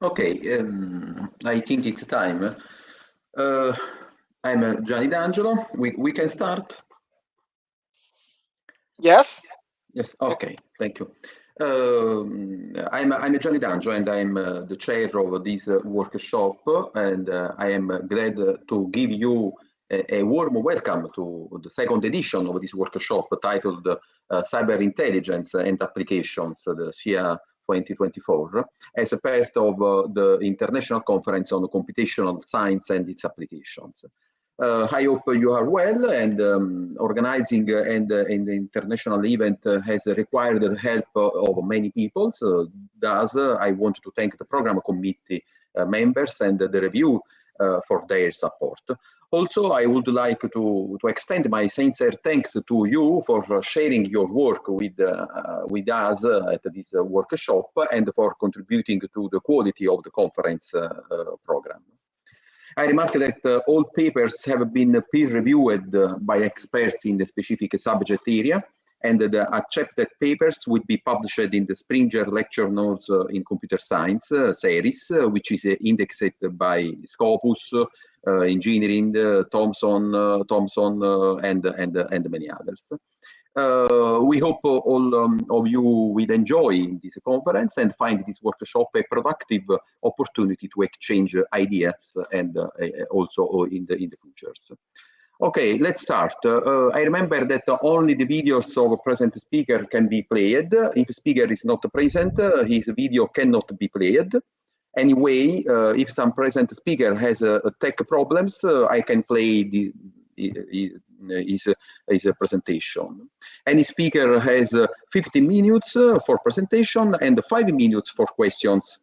Okay, I think it's time. I'm Gianni D'Angelo. We can start? Yes. Yes, okay, thank you. I'm Gianni D'Angelo and I'm the chair of this workshop, and I am glad to give you a warm welcome to the second edition of this workshop titled Cyber Intelligence and Applications, the SIA 2024, as a part of the International Conference on Computational Science and its Applications. I hope you are well, and organizing and the international event has required the help of many people. So thus, I want to thank the program committee members and the review for their support. Also, I would like to extend my sincere thanks to you for sharing your work with us at this workshop and for contributing to the quality of the conference program. I remark that all papers have been peer-reviewed by experts in the specific subject area, and the accepted papers will be published in the Springer Lecture Notes in Computer Science series, which is indexed by Scopus, Engineering, Thomson, and many others. We hope all of you will enjoy this conference and find this workshop a productive opportunity to exchange ideas and also in the futures. Okay, let's start. I remember that only the videos of a present speaker can be played. If a speaker is not present, his video cannot be played. Anyway, if some present speaker has tech problems, I can play his presentation. Any speaker has 15 minutes for presentation and 5 minutes for questions.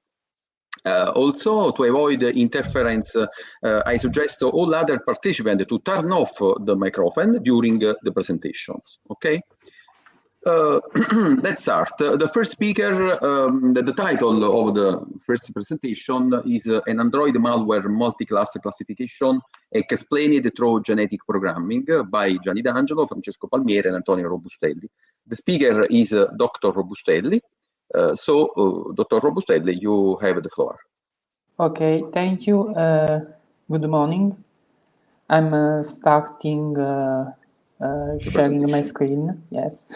Also, to avoid interference, I suggest all other participants to turn off the microphone during the presentations, okay? Let's start. The first speaker, the title of the first presentation is an Android malware multi-class classification explained through genetic programming by Gianni D'Angelo, Francesco Palmieri, and Antonio Robustelli. The speaker is Dr. Robustelli. Dr. Robustelli, you have the floor. Okay, thank you. Good morning. I'm starting sharing my screen. Yes.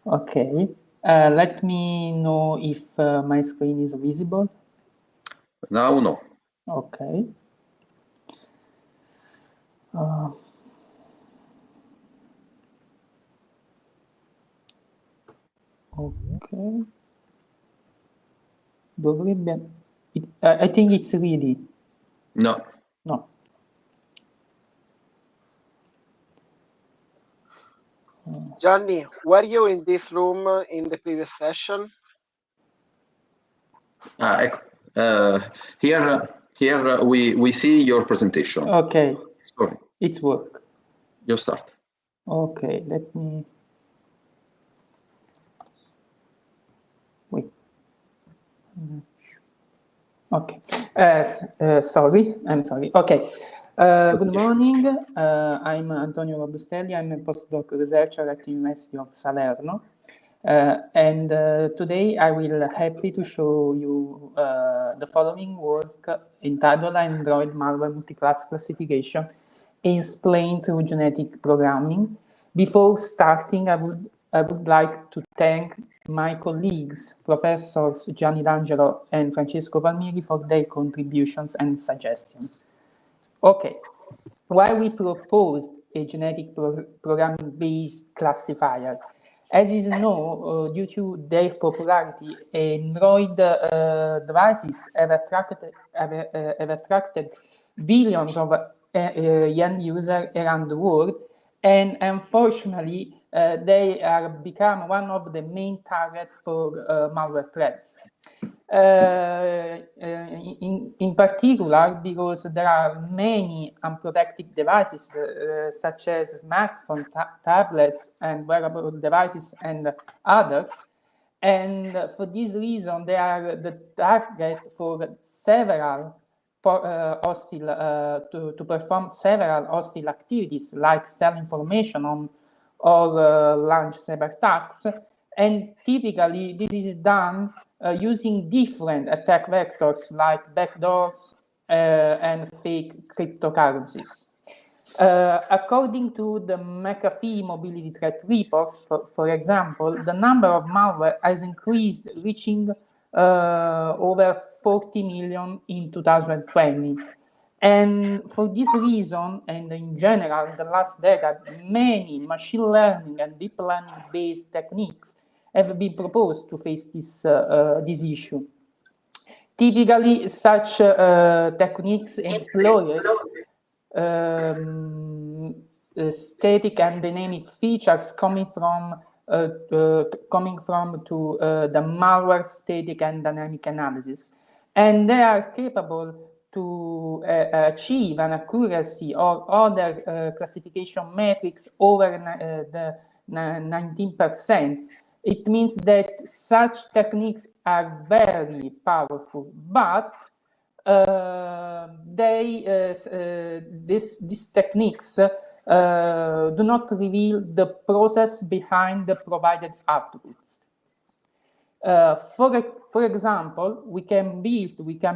Okay. Let me know if my screen is visible. Now, no. Okay. Okay. I think it's ready. No. No. Gianni, were you in this room in the previous session? Here we see your presentation. Okay. Sorry. It's work. You start. Okay, let me wait. Okay. Sorry, I'm sorry. Okay. Good morning. I'm Antonio Robustelli. I'm a postdoc researcher at the University of Salerno. And today I will happy to show you the following work entitled Android Malware Multiclass Classification explained through genetic programming. Before starting, I would like to thank my colleagues, Professors Gianni D'Angelo and Francesco Palmieri, for their contributions and suggestions. Okay, why we proposed a genetic programming-based classifier? As is known, due to their popularity, Android devices have attracted billions of end users around the world, and unfortunately, they are become one of the main targets for malware threats. In particular, because there are many unprotected devices, such as smartphones, tablets, and wearable devices, and others. And for this reason, they are the target for several to perform several hostile activities, like steal information on or launch cyber attacks. And typically, this is done using different attack vectors like backdoors and fake cryptocurrencies. According to the McAfee mobility threat reports, for example, the number of malware has increased, reaching over 40 million in 2020. And for this reason, and in general, in the last decade, many machine learning and deep learning-based techniques have been proposed to face this issue. Typically, such techniques employ static and dynamic features coming from the malware static and dynamic analysis, and they are capable to achieve an accuracy or other classification metrics over the 19%. It means that such techniques are very powerful, but these techniques do not reveal the process behind the provided outputs. For example, we can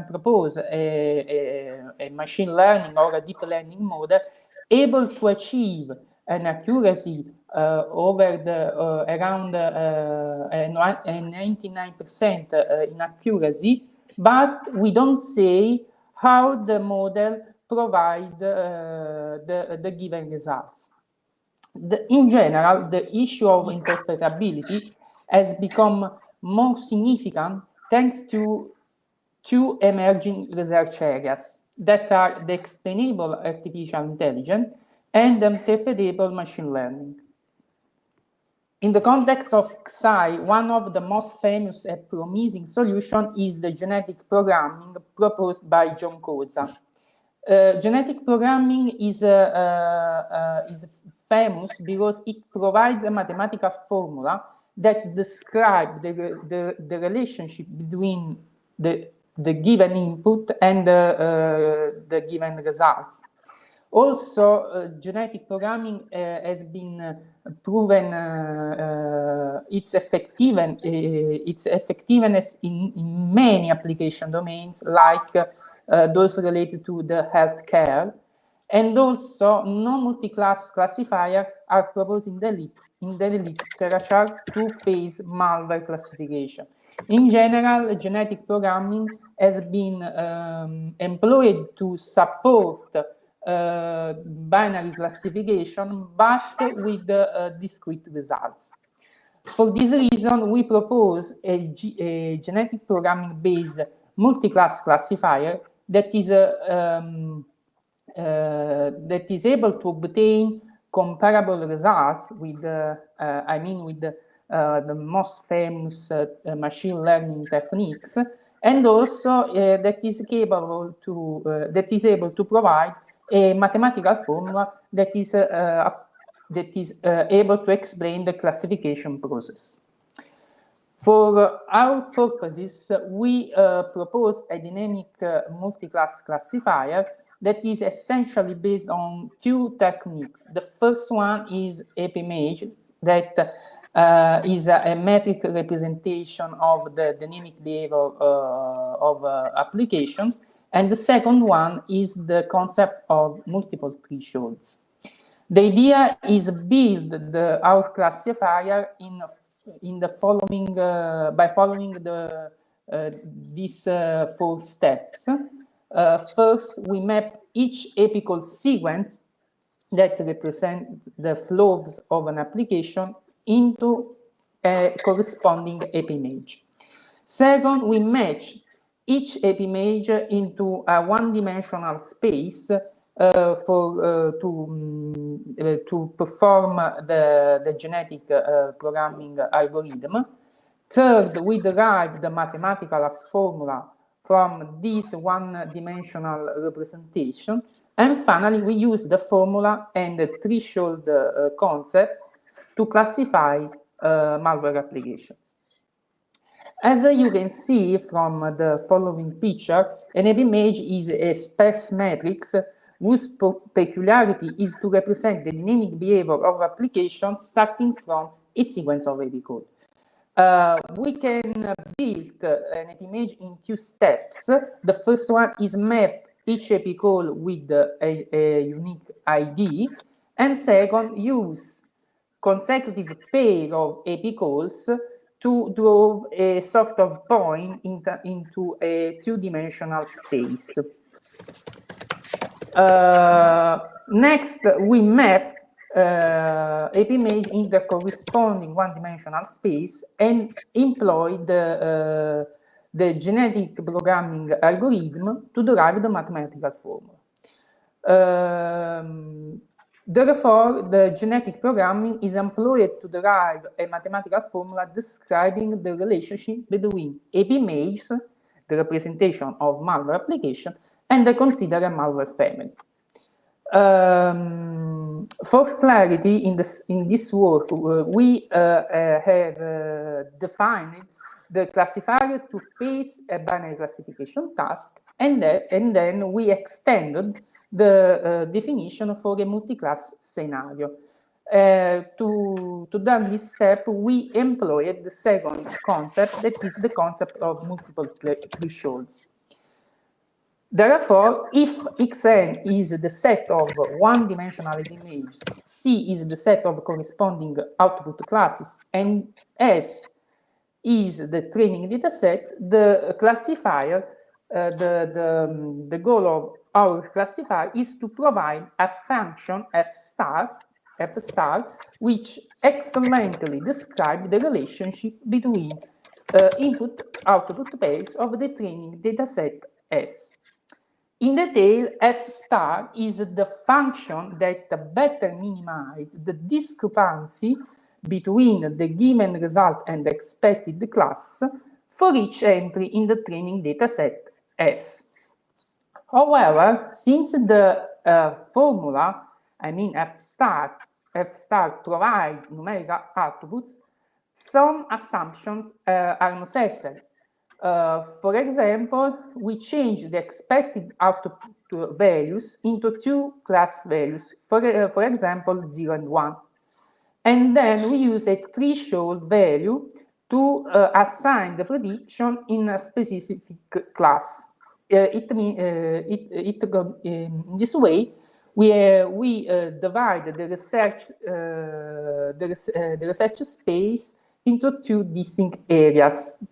propose a machine learning or a deep learning model able to achieve an accuracy over around 99% in accuracy, but we don't say how the model provides the given results. In general, the issue of interpretability has become more significant thanks to two emerging research areas that are the explainable artificial intelligence and the interpretable machine learning. In the context of XI, one of the most famous and promising solutions is the genetic programming proposed by John Koza. Genetic programming is famous because it provides a mathematical formula that describes the relationship between the given input and the given results. Also, genetic programming has been proven its effectiveness in many application domains, like those related to the healthcare, and also non-multi-class classifiers are proposed in the literature to face malware classification. In general, genetic programming has been employed to support binary classification, but with discrete results. For this reason, we propose a genetic programming-based multi-class classifier that is able to obtain comparable results with the most famous machine learning techniques, and also that is able to provide a mathematical formula that is able to explain the classification process. For our purposes, we propose a dynamic multi-class classifier that is essentially based on two techniques. The first one is APImage, that is a metric representation of the dynamic behavior of applications. And the second one is the concept of multiple thresholds. The idea is build our classifier by following these 4 steps. First, we map each apical sequence that represents the flows of an application into a corresponding APImage. Second, we match each APImage into a one-dimensional space to perform the genetic programming algorithm. Third, we derive the mathematical formula from this one-dimensional representation. And finally, we use the formula and the threshold concept to classify malware applications. As you can see from the following picture, an APImage is a sparse matrix whose peculiarity is to represent the dynamic behavior of applications starting from a sequence of API code. we can build an epi image in 2 steps. The first one is map each epicall with a unique ID, and second, use consecutive pair of epicalls to draw a sort of point into a 2-dimensional space. Next, we map epi image in the corresponding 1-dimensional space and employ the genetic programming algorithm to derive the mathematical formula. Therefore, the genetic programming is employed to derive a mathematical formula describing the relationship between epi images, the representation of malware application, and the considered malware family. For clarity, in this work, we have defined the classifier to face a binary classification task, and then we extended the definition for a multi-class scenario. To do this step, we employed the second concept, that is the concept of multiple thresholds. Therefore, if Xn is the set of 1-dimensional images, C is the set of corresponding output classes, and S is the training data set, the classifier, the goal of our classifier is to provide a function f star, which excellently describes the relationship between input-output pairs of the training data set S. In detail, f star is the function that better minimizes the discrepancy between the given result and the expected class for each entry in the training dataset S. However, since the formula, I mean f star provides numerical outputs, some assumptions are necessary. For example, we change the expected output values into 2 class values, for example, 0 and 1. And then we use a threshold value to assign the prediction in a specific class. In this way, we divide the research space into 2 distinct areas.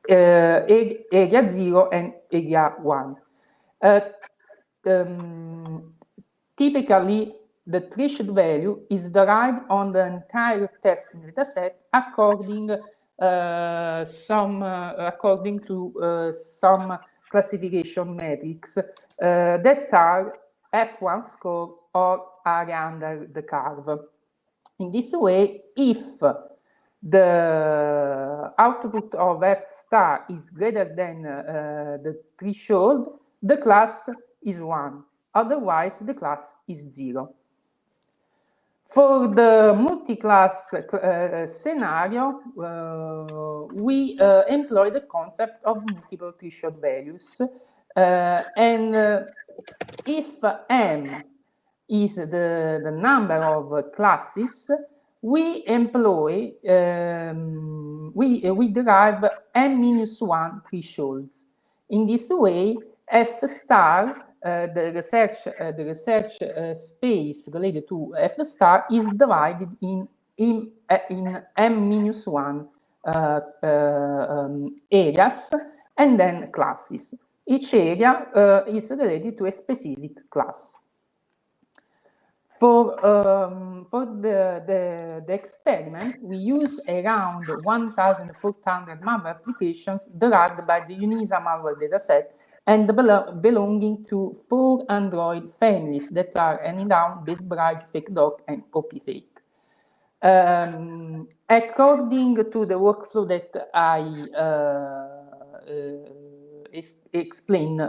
Area 0 and area 1. Typically, the threshold value is derived on the entire testing dataset according to some classification metrics that are F1 score or area under the curve. In this way, if the output of f star is greater than the threshold, the class is 1. Otherwise, the class is 0. For the multi-class scenario, we employ the concept of multiple threshold values. If m is the number of classes, we employ, we derive m-1 thresholds. In this way, f star, the research space related to f star is divided in m-1 areas and then classes. Each area is related to a specific class. For the experiment, we use around 1,400 malware applications derived by the UNISA malware dataset and belonging to 4 Android families that are Anydown, BaseBridge, FakeDoc, and OpFake. According to the workflow that I explained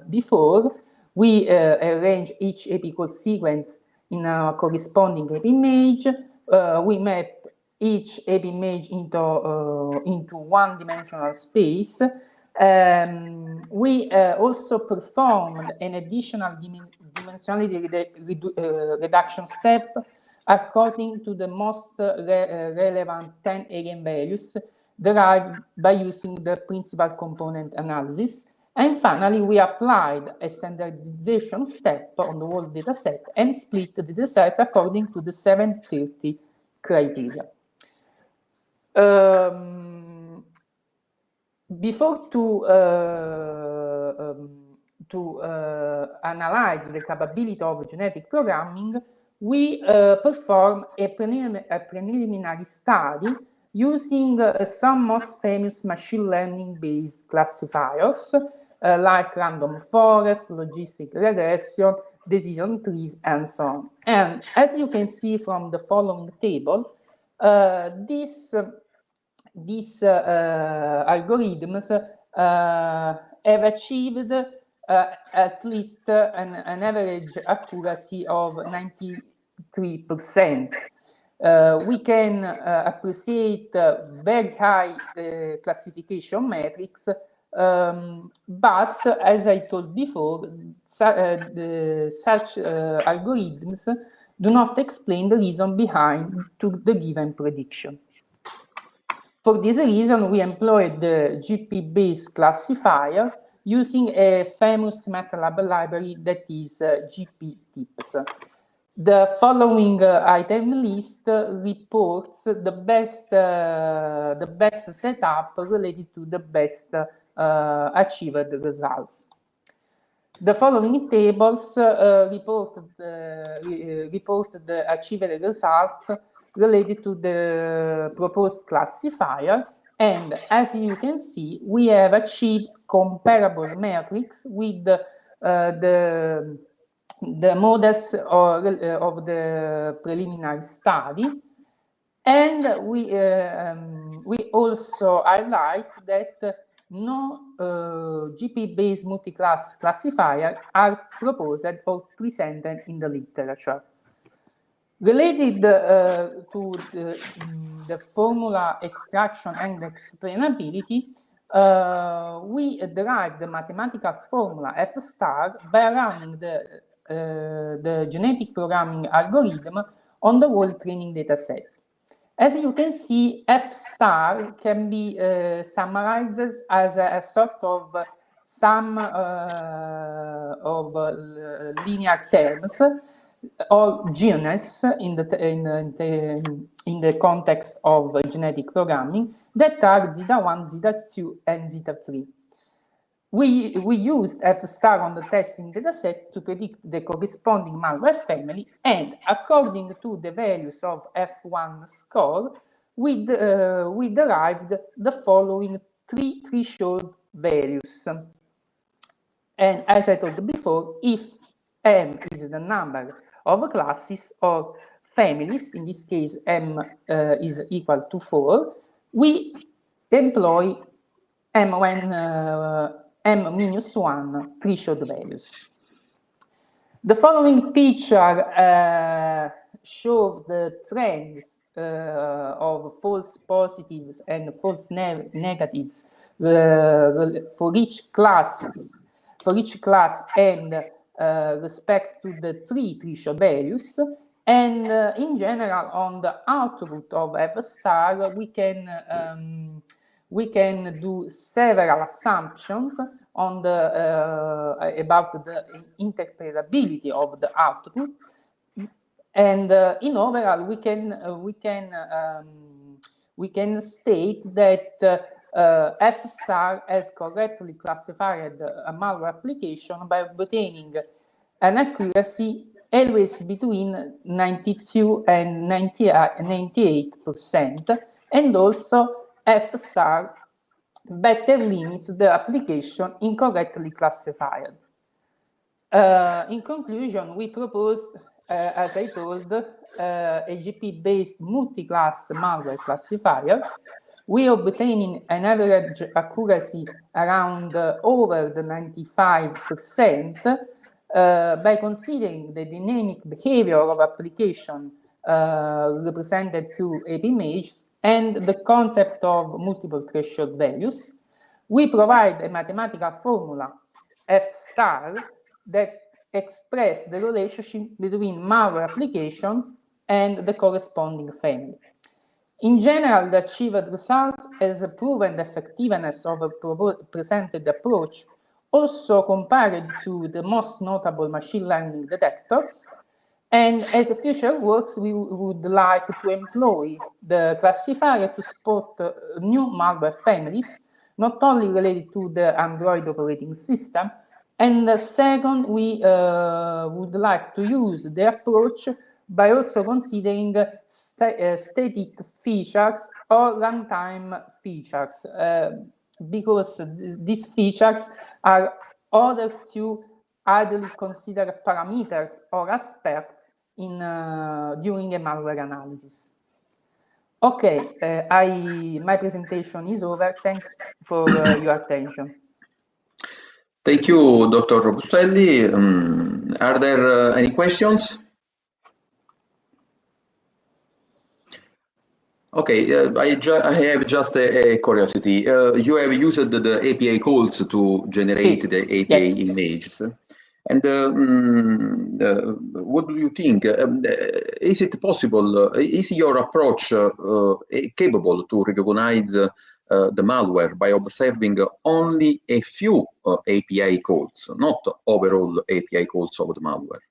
before, we arrange each epical sequence in a corresponding epi image. We map each epi image into 1-dimensional space. We also performed an additional dimensionality reduction step according to the most relevant 10 eigenvalues derived by using the principal component analysis. And finally, we applied a standardization step on the whole dataset and split the dataset according to the 730 criteria. Before to analyze the capability of genetic programming, we perform a preliminary study using some most famous machine learning-based classifiers like random forest, logistic regression, decision trees, and so on. And as you can see from the following table, these algorithms have achieved at least an average accuracy of 93%. We can appreciate very high classification metrics, but as I told before, such algorithms do not explain the reason behind to the given prediction. For this reason, we employed the GP-based classifier using a famous MATLAB library that is GP-TIPS. The following item list reports the best setup related to the best achieved results. The following tables report the achieved results related to the proposed classifier, and as you can see, we have achieved comparable metrics with the models of the preliminary study, and we also highlight that no GP-based multi-class classifier are proposed or presented in the literature. Related to the formula extraction and explainability, we derived the mathematical formula F star by running the genetic programming algorithm on the whole training dataset. As you can see, F star can be summarized as a sort of sum of linear terms, or genus in the context of genetic programming, that are zeta 1, zeta 2, and zeta 3. We used F star on the testing dataset to predict the corresponding malware family, and according to the values of F1 score, we derived the following three threshold values. And as I told before, if M is the number of classes or families, in this case M is equal to 4, we employ M when M-1 threshold values. The following picture shows the trends of false positives and false negatives for each class and respect to the three threshold values, and in general, on the output of F star, we can do several assumptions on the about the interpretability of the output, and in overall, we can state that F star has correctly classified a malware application by obtaining an accuracy always between 92 and 98%, and also F star better limits the application incorrectly classified. In conclusion, we proposed, as I told, a GP-based multi-class malware classifier. We obtaining an average accuracy around over the 95% by considering the dynamic behavior of application represented through AP images and the concept of multiple threshold values. We provide a mathematical formula F star that express the relationship between malware applications and the corresponding family. In general, the achieved results has proven the effectiveness of a presented approach, also compared to the most notable machine learning detectors. And as a future works, we would like to employ the classifier to spot new malware families, not only related to the Android operating system. And second, we would like to use the approach by also considering static features or runtime features, because these features are other two idly considered parameters or aspects in during a malware analysis. Okay, my presentation is over. Thanks for your attention. Thank you, Dr. Robustelli. Are there any questions? Okay, I have just a curiosity. You have used the API calls to generate the API yes. images. And what do you think? Is it possible, is your approach capable to recognize the malware by observing only a few API calls, not overall API calls of the malware?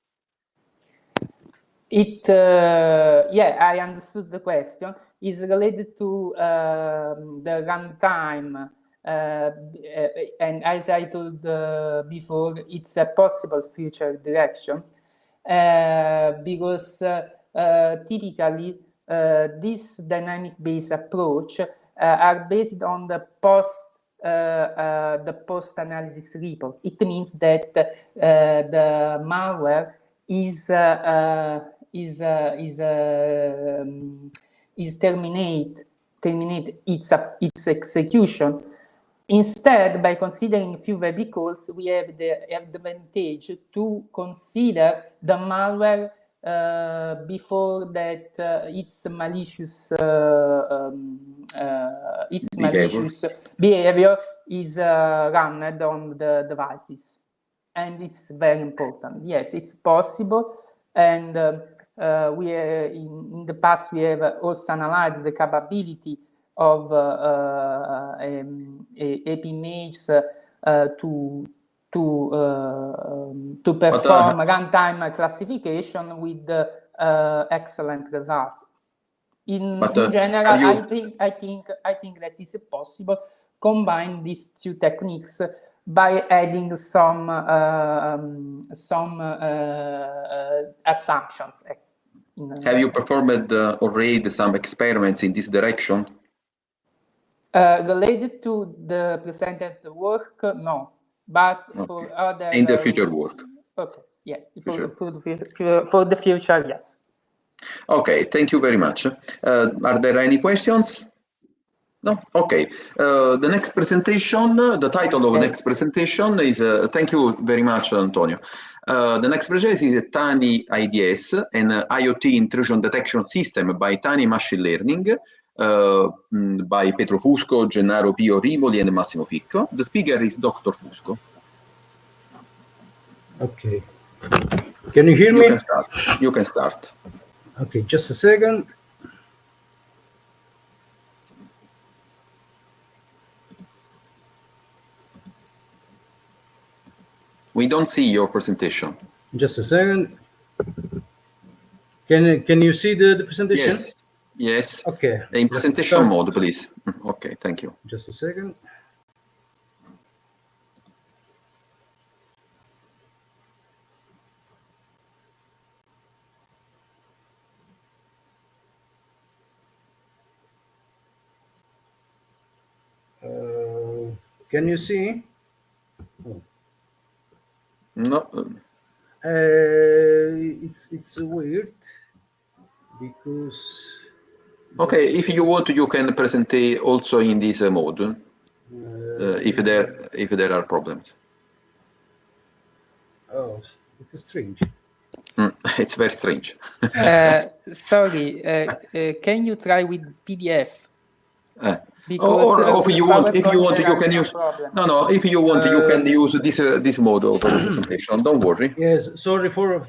Yeah, I understood the question. Is related to the runtime, and as I told before, it's a possible future directions, because typically this dynamic-based approach are based on the post-analysis report. It means that the malware is terminate its execution. Instead, by considering few web calls, we have the advantage to consider the malware before that its malicious behavior is run on the devices. And it's very important. Yes, it's possible. And we in the past, we have also analyzed the capability of AP images to perform runtime classification with excellent results. In general, I think that is possible. Combine these two techniques by adding some assumptions. Have you performed already some experiments in this direction? Related to the presented work, no. But okay. For other in the future work. Okay, yeah. For the future, yes. Okay, thank you very much. Are there any questions? No? Okay. The next presentation, the title of the next presentation is, thank you very much, Antonio. The next presentation is TANI IDS, an IoT intrusion detection system by TANI Machine Learning, by Pietro Fusco, Gennaro Pio Rimoli, and Massimo Ficco. The speaker is Dr. Fusco. Okay. Can you hear me? Can start. You can start. Okay, just a second. We don't see your presentation. Just a second. Can you see the presentation? Yes. Yes. Okay. In presentation mode, please. Okay, thank you. Just a second. Can you see? Oh. No. It's weird because. Okay, if you want, you can present also in this mode. If there are problems. Oh, it's strange. It's very strange. Sorry, can you try with PDF? Because or if you want, you can use. problems. No, if you want, you can use this mode of presentation. Don't worry. Yes, sorry for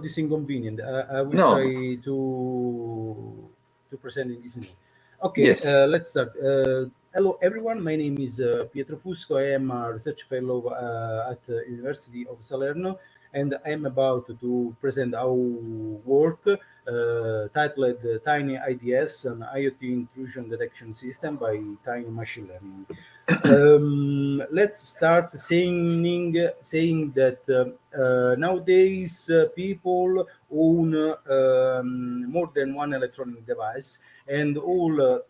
this inconvenience. I will try to present in this mode. Okay, Yes. let's start. Hello everyone, my name is Pietro Fusco. I am a research fellow at University of Salerno, and I am about to present our work titled Tiny IDS, an IoT intrusion detection system by Tiny Machine Learning. Let's start saying that nowadays people own more than one electronic device, and all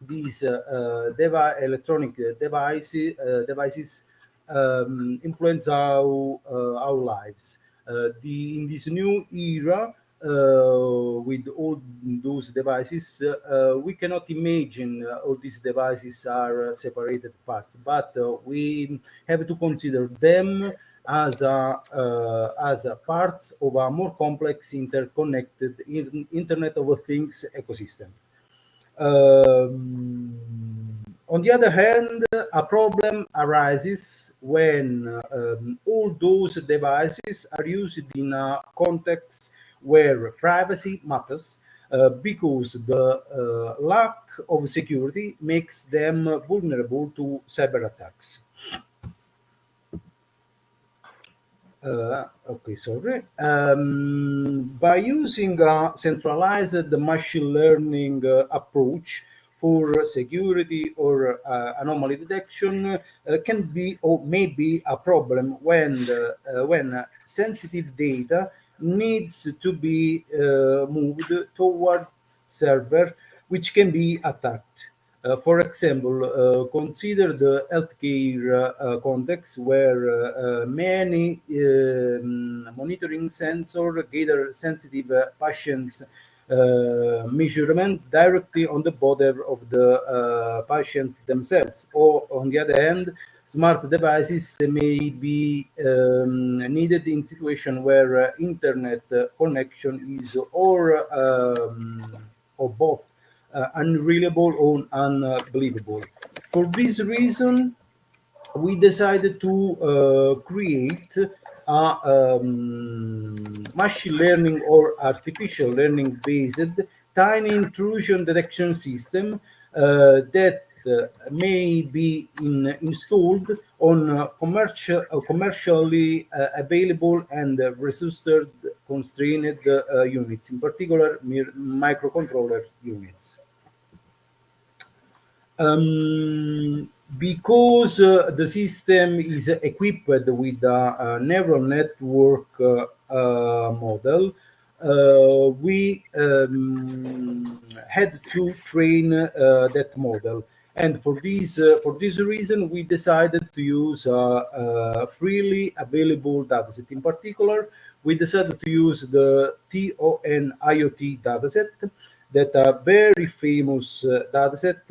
these electronic devices influence our lives. In this new era, with all those devices, we cannot imagine all these devices are separated parts, but we have to consider them as a parts of a more complex, interconnected Internet of Things ecosystem. On the other hand, a problem arises when all those devices are used in a context where privacy matters, because the lack of security makes them vulnerable to cyber attacks. Okay, sorry. By using a centralized machine learning approach for security or anomaly detection, can be or may be a problem when sensitive data needs to be moved towards server, which can be attacked. For example, consider the healthcare context where many monitoring sensor gather sensitive patients' measurement directly on the body of the patients themselves. Or on the other hand, smart devices may be needed in situation where internet connection is or both unreliable or unbelievable. For this reason, we decided to create a machine learning or artificial learning based tiny intrusion detection system that may be installed on commercially available and registered constrained units, in particular microcontroller units. Because the system is equipped with a neural network model, we had to train that model. And for this reason, we decided to use a freely available dataset. In particular, we decided to use the TON IoT dataset, that a very famous dataset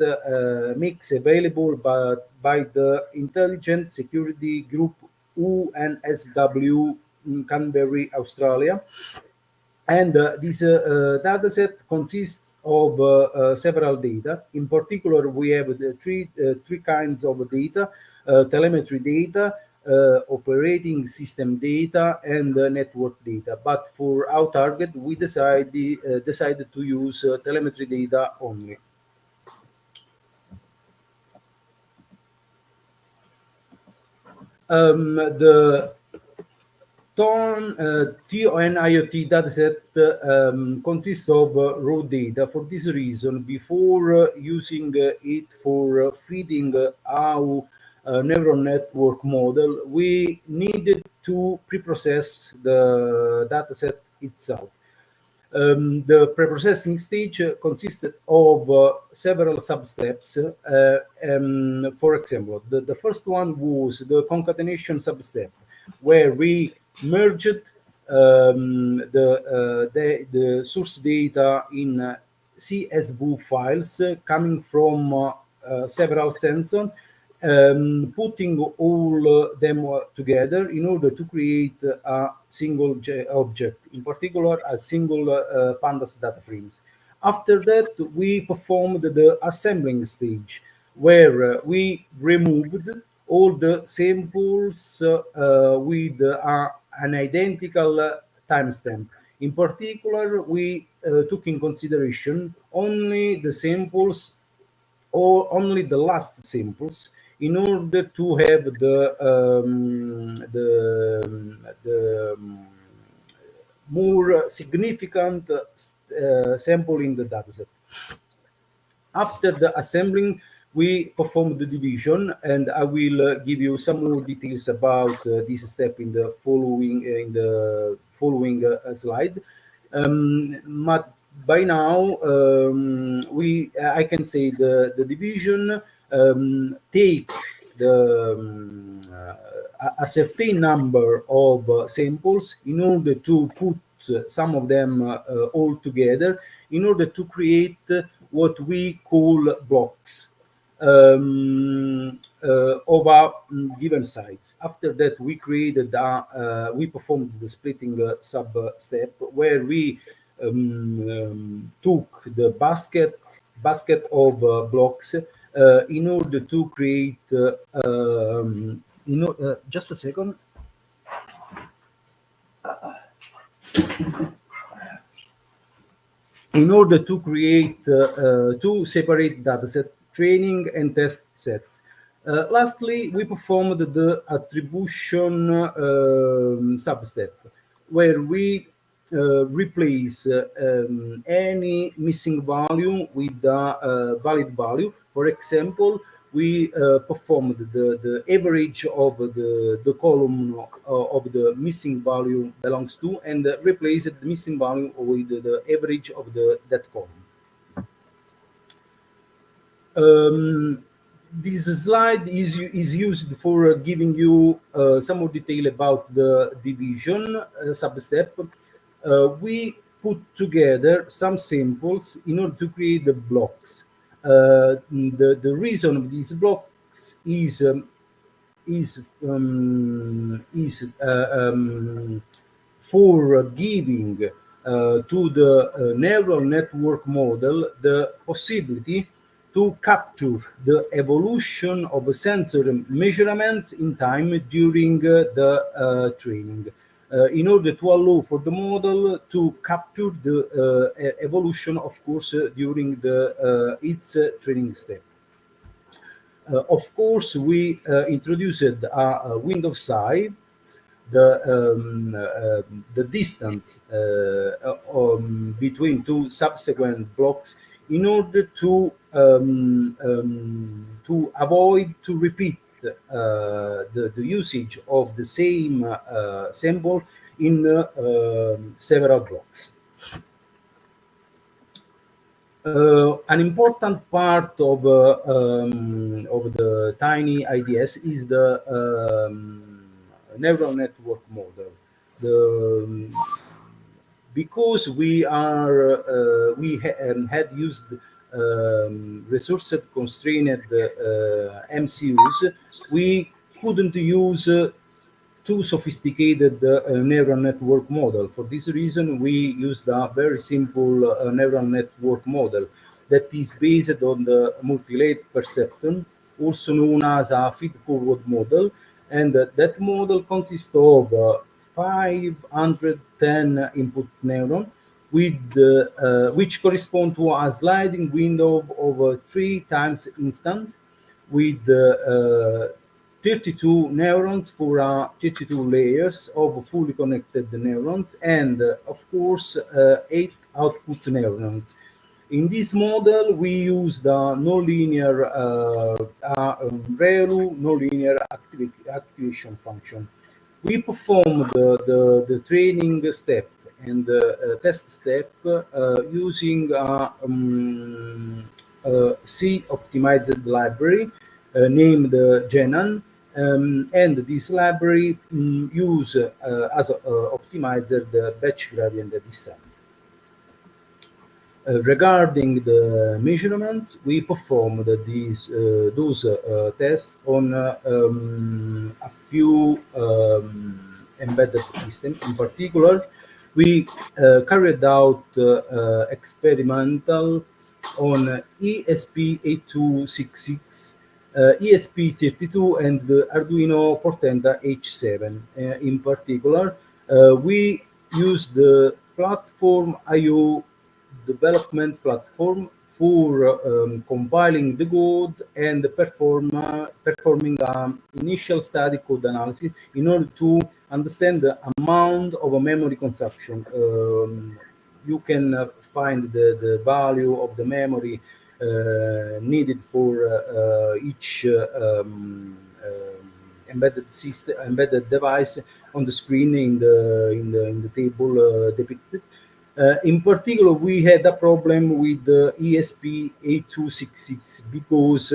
makes available by the Intelligent Security Group UNSW in Canberra, Australia. And this dataset consists of several data. In particular, we have the three kinds of data: telemetry data, operating system data, and network data. But for our target, we decided to use telemetry data only. The TON IoT dataset consists of raw data. For this reason, before using it for feeding our neural network model, we needed to preprocess the dataset itself. The preprocessing stage consisted of several sub-steps. For example, the first one was the concatenation sub-step, where we merged the source data in CSV files coming from several sensors, putting all them together in order to create a single object, in particular a single pandas data frames. After that, we performed the assembling stage, where we removed all the samples with an identical timestamp. In particular, we took in consideration only the samples or only the last samples in order to have the more significant sample in the dataset. After the assembling, we perform the division, and I will give you some more details about this step in the following slide. But by now, I can say the division take a certain number of samples in order to put some of them all together in order to create what we call blocks of a given size. After that, we created we performed the splitting sub step, where we took the basket of blocks in order to create just a second. In order to create two separate dataset, training and test sets. Lastly, we performed the attribution substep, where we replace any missing value with a valid value. For example, we performed the average of the column of the missing value belongs to, and replaced the missing value with the average of that column. This slide is used for giving you some more detail about the division substep. We put together some samples in order to create the blocks. The reason of these blocks is for giving to the neural network model the possibility to capture the evolution of sensor measurements in time during the training, in order to allow for the model to capture the evolution, of course, during its training step. Of course, we introduced a window size, the distance between two subsequent blocks, in order to avoid to repeat the usage of the same symbol in several blocks. An important part of the tiny IDS is the neural network model. Because we had used resource constrained MCUs, we couldn't use too sophisticated neural network model. For this reason, we used a very simple neural network model that is based on the multi-layer perceptron, also known as a feed-forward model, and that model consists of 510 input neurons, with which correspond to a sliding window of 3 times instant, with 32 neurons for 32 layers of fully connected neurons, and of course 8 output neurons. In this model, we use the nonlinear ReLU nonlinear activation function. We perform the training step and the test step using C optimized library named Genan. And this library use as optimizer the batch gradient descent. Regarding the measurements, we performed those tests on a few embedded systems. In particular, we carried out experimentals on ESP8266, ESP32, and the Arduino Portenta H7. In particular, we use the platform IO development platform for compiling the code and performing initial static code analysis in order to understand the amount of a memory consumption. You can find the value of the memory needed for each embedded system, embedded device on the screen in the table depicted. In particular, we had a problem with the ESP8266 because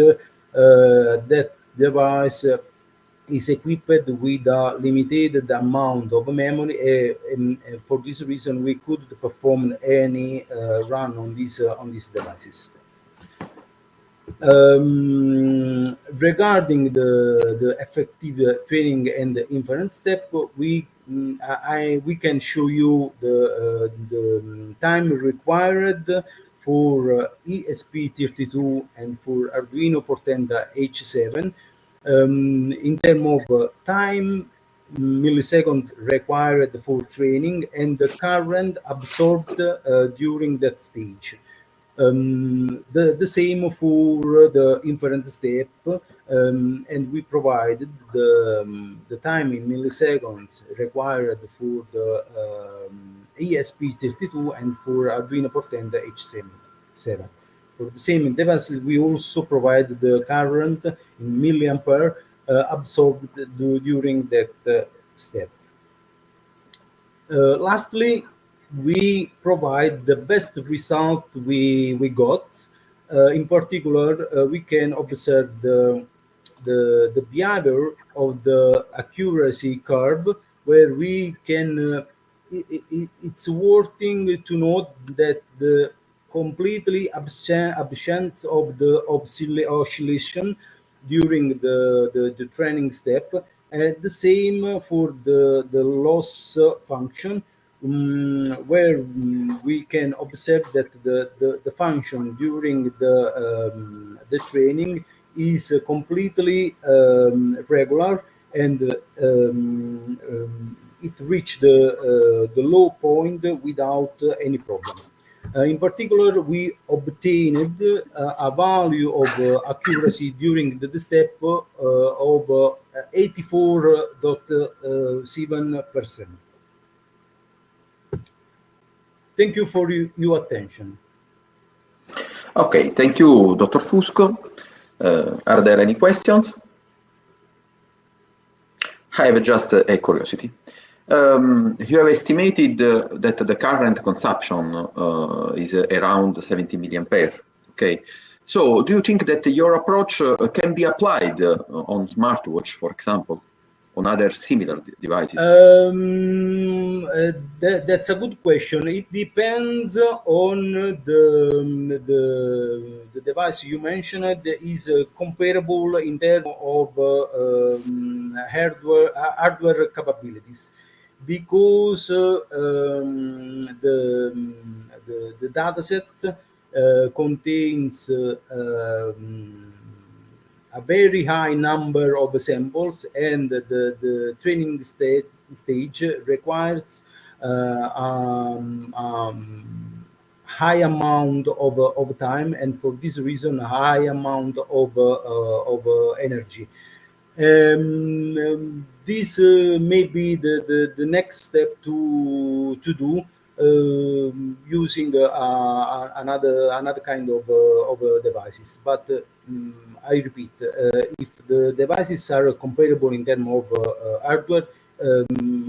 that device is equipped with a limited amount of memory, and for this reason, we couldn't perform any run on these devices. Regarding the effective training and the inference step, we can show you the time required for ESP32 and for Arduino Portenta H7 in terms of time, milliseconds required for training, and the current absorbed during that stage. The same for the inference step, and we provided the time in milliseconds required for the ESP32 and for Arduino Portenta H7. For the same devices, we also provide the current in milliampere absorbed during that step. Lastly, we provide the best result we got. In particular, we can observe the behavior of the accuracy curve, where we can. It's worthing to note that the completely absence of the oscillation during the training step, and the same for the loss function, where we can observe that the function during the training is completely regular, and it reached the low point without any problem. In particular, we obtained a value of accuracy during the step of 84.7%. Thank you for your attention. Okay, thank you, Dr. Fusco. Are there any questions? I have just a curiosity. You have estimated that the current consumption is around 70 milliampere. Okay, so do you think that your approach can be applied on smartwatch, for example, on other similar devices? That's a good question. It depends on the device you mentioned is comparable in terms of hardware capabilities, because the dataset contains a very high number of samples, and the training stage requires high amount of time, and for this reason, a high amount of energy. This may be the next step to do, using another kind of devices. But I repeat, if the devices are comparable in terms of hardware,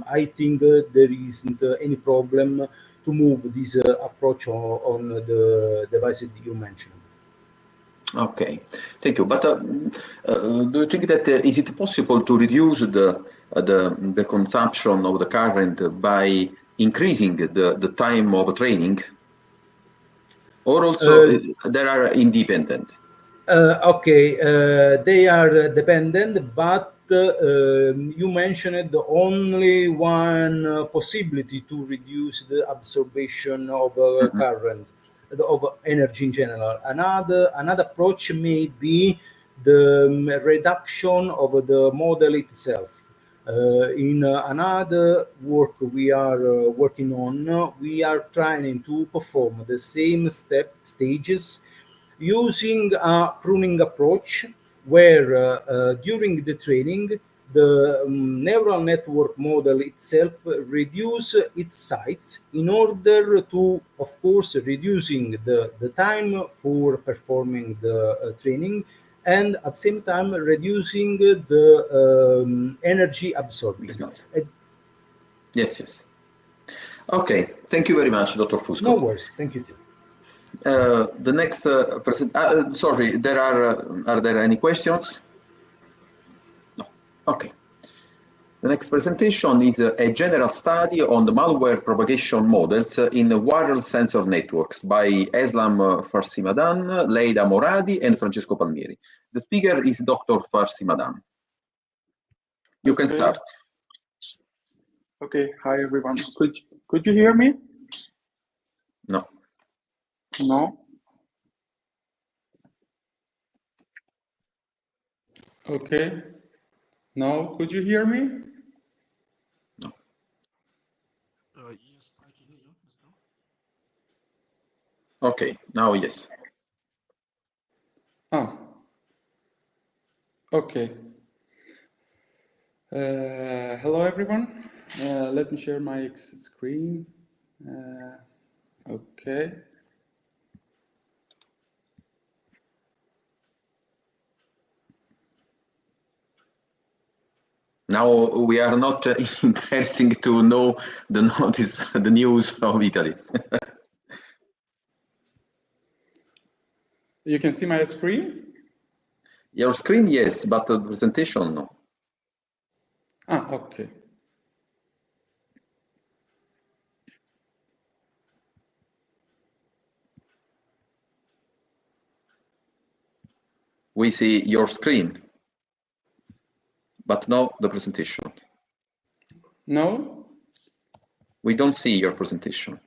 I think there isn't any problem to move this approach on the devices you mentioned. Okay, thank you. But do you think that is it possible to reduce the consumption of the current by increasing the time of training, or also they are independent? Okay, they are dependent, but you mentioned only one possibility to reduce the absorption of current, of energy in general. Another approach may be the reduction of the model itself. In another work we are working on, we are trying to perform the same stages using a pruning approach where during the training the neural network model itself reduce its size in order to, of course, reducing the time for performing the training, and at the same time reducing the energy absorbing. Yes, yes. Okay, thank you very much, Dr. Fusco. No worries, thank you too. The next sorry, are there any questions? No. Okay. The next presentation is a general study on the malware propagation models in wireless sensor networks by Eslam Farsimadan, Leida Moradi, and Francesco Palmieri. The speaker is Dr. Farsimadan. You can start. Okay, hi everyone. Could you hear me? No. No? Okay. No, could you hear me? No. Yes, I can hear you. Okay, now yes. Ah. Okay. Hello everyone. Let me share my screen. Okay. Now we are not interested to know the news of Italy. You can see my screen? Your screen, yes, but the presentation, no. Ah, okay. We see your screen, but not the presentation. No? We don't see your presentation.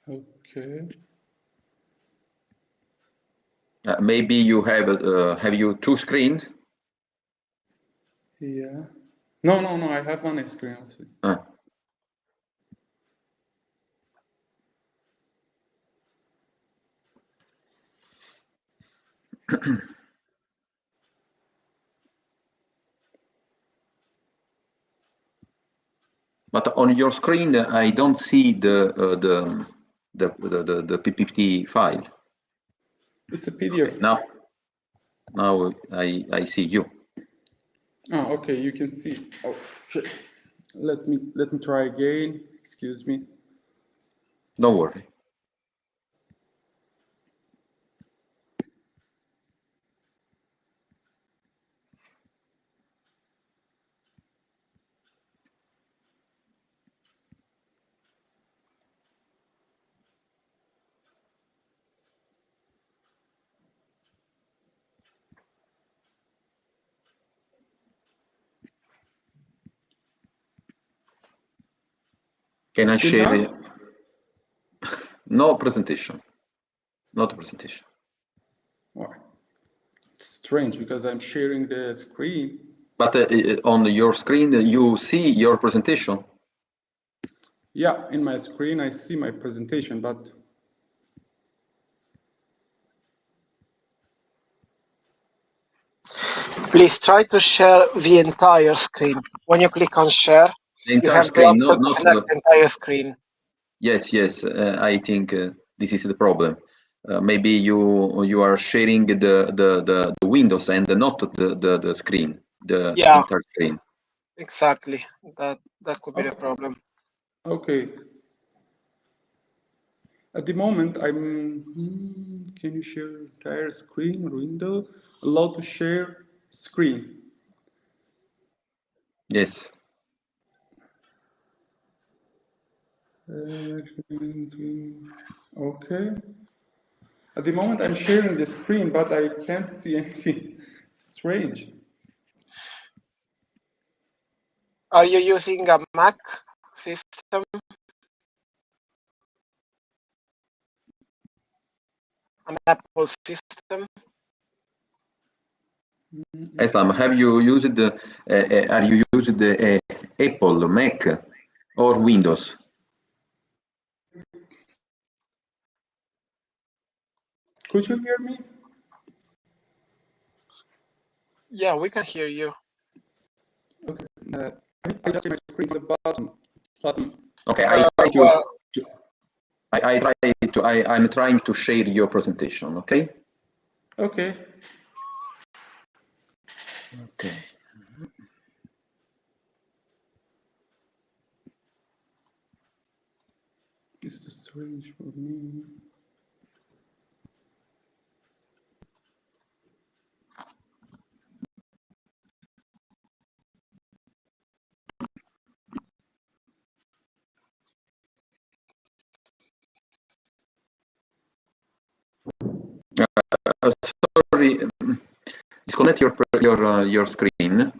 Okay. Maybe you have you two screens? Yeah. No, I have one screen also. But on your screen, I don't see the PPT file. It's a PDF. Okay, now I see you. Oh, okay, you can see. Oh, shit. Let me try again. Excuse me. Don't worry. Can I share it? No presentation. Not a presentation. Oh, it's strange because I'm sharing the screen. But on your screen, you see your presentation? Yeah, in my screen, I see my presentation, but... Please try to share the entire screen. When you click on share, The entire you have screen, the option to select the entire screen. Yes, I think this is the problem. Maybe you are sharing the windows and not the screen, the entire screen. Exactly. That could be the problem. Okay. At the moment, I'm. Can you share entire screen or window? Allow to share screen. Yes. Okay. At the moment, I'm sharing the screen, but I can't see anything. Strange. Are you using a Mac system? An Apple system? Islam, have you used are you using the Apple, Mac, or Windows? Could you hear me? Yeah, we can hear you. Okay. I just my screen the button. Okay, I try to. I'm trying to share your presentation. Okay. Okay. Okay. It's too strange for me. Sorry, disconnect your screen.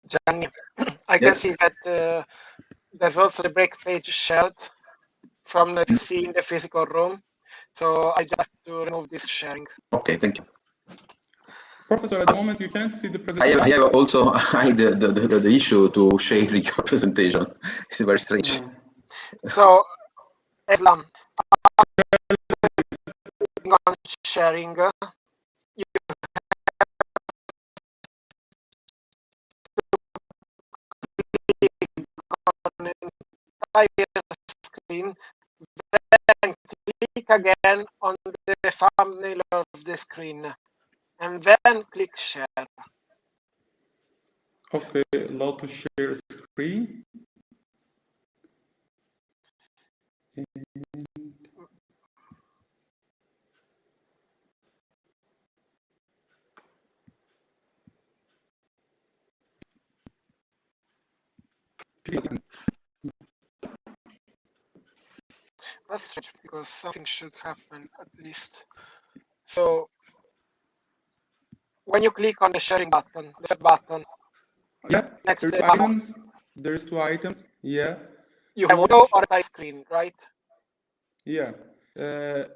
Gianni, I can see that there's also the break page shared from the PC in the physical room. So I just to remove this sharing. Okay, thank you. Professor, at the moment you can't see the presentation. I have also the issue to share your presentation. It's very strange. So, Islam, on sharing, you on the entire screen, then click again on the thumbnail of the screen, and then click share. Okay, allow to share screen. That's strange because something should happen at least. So when you click on the sharing button, the third button, Yeah, next there's to two items. There's two items. Yeah. you have window or entire screen, right? Yeah.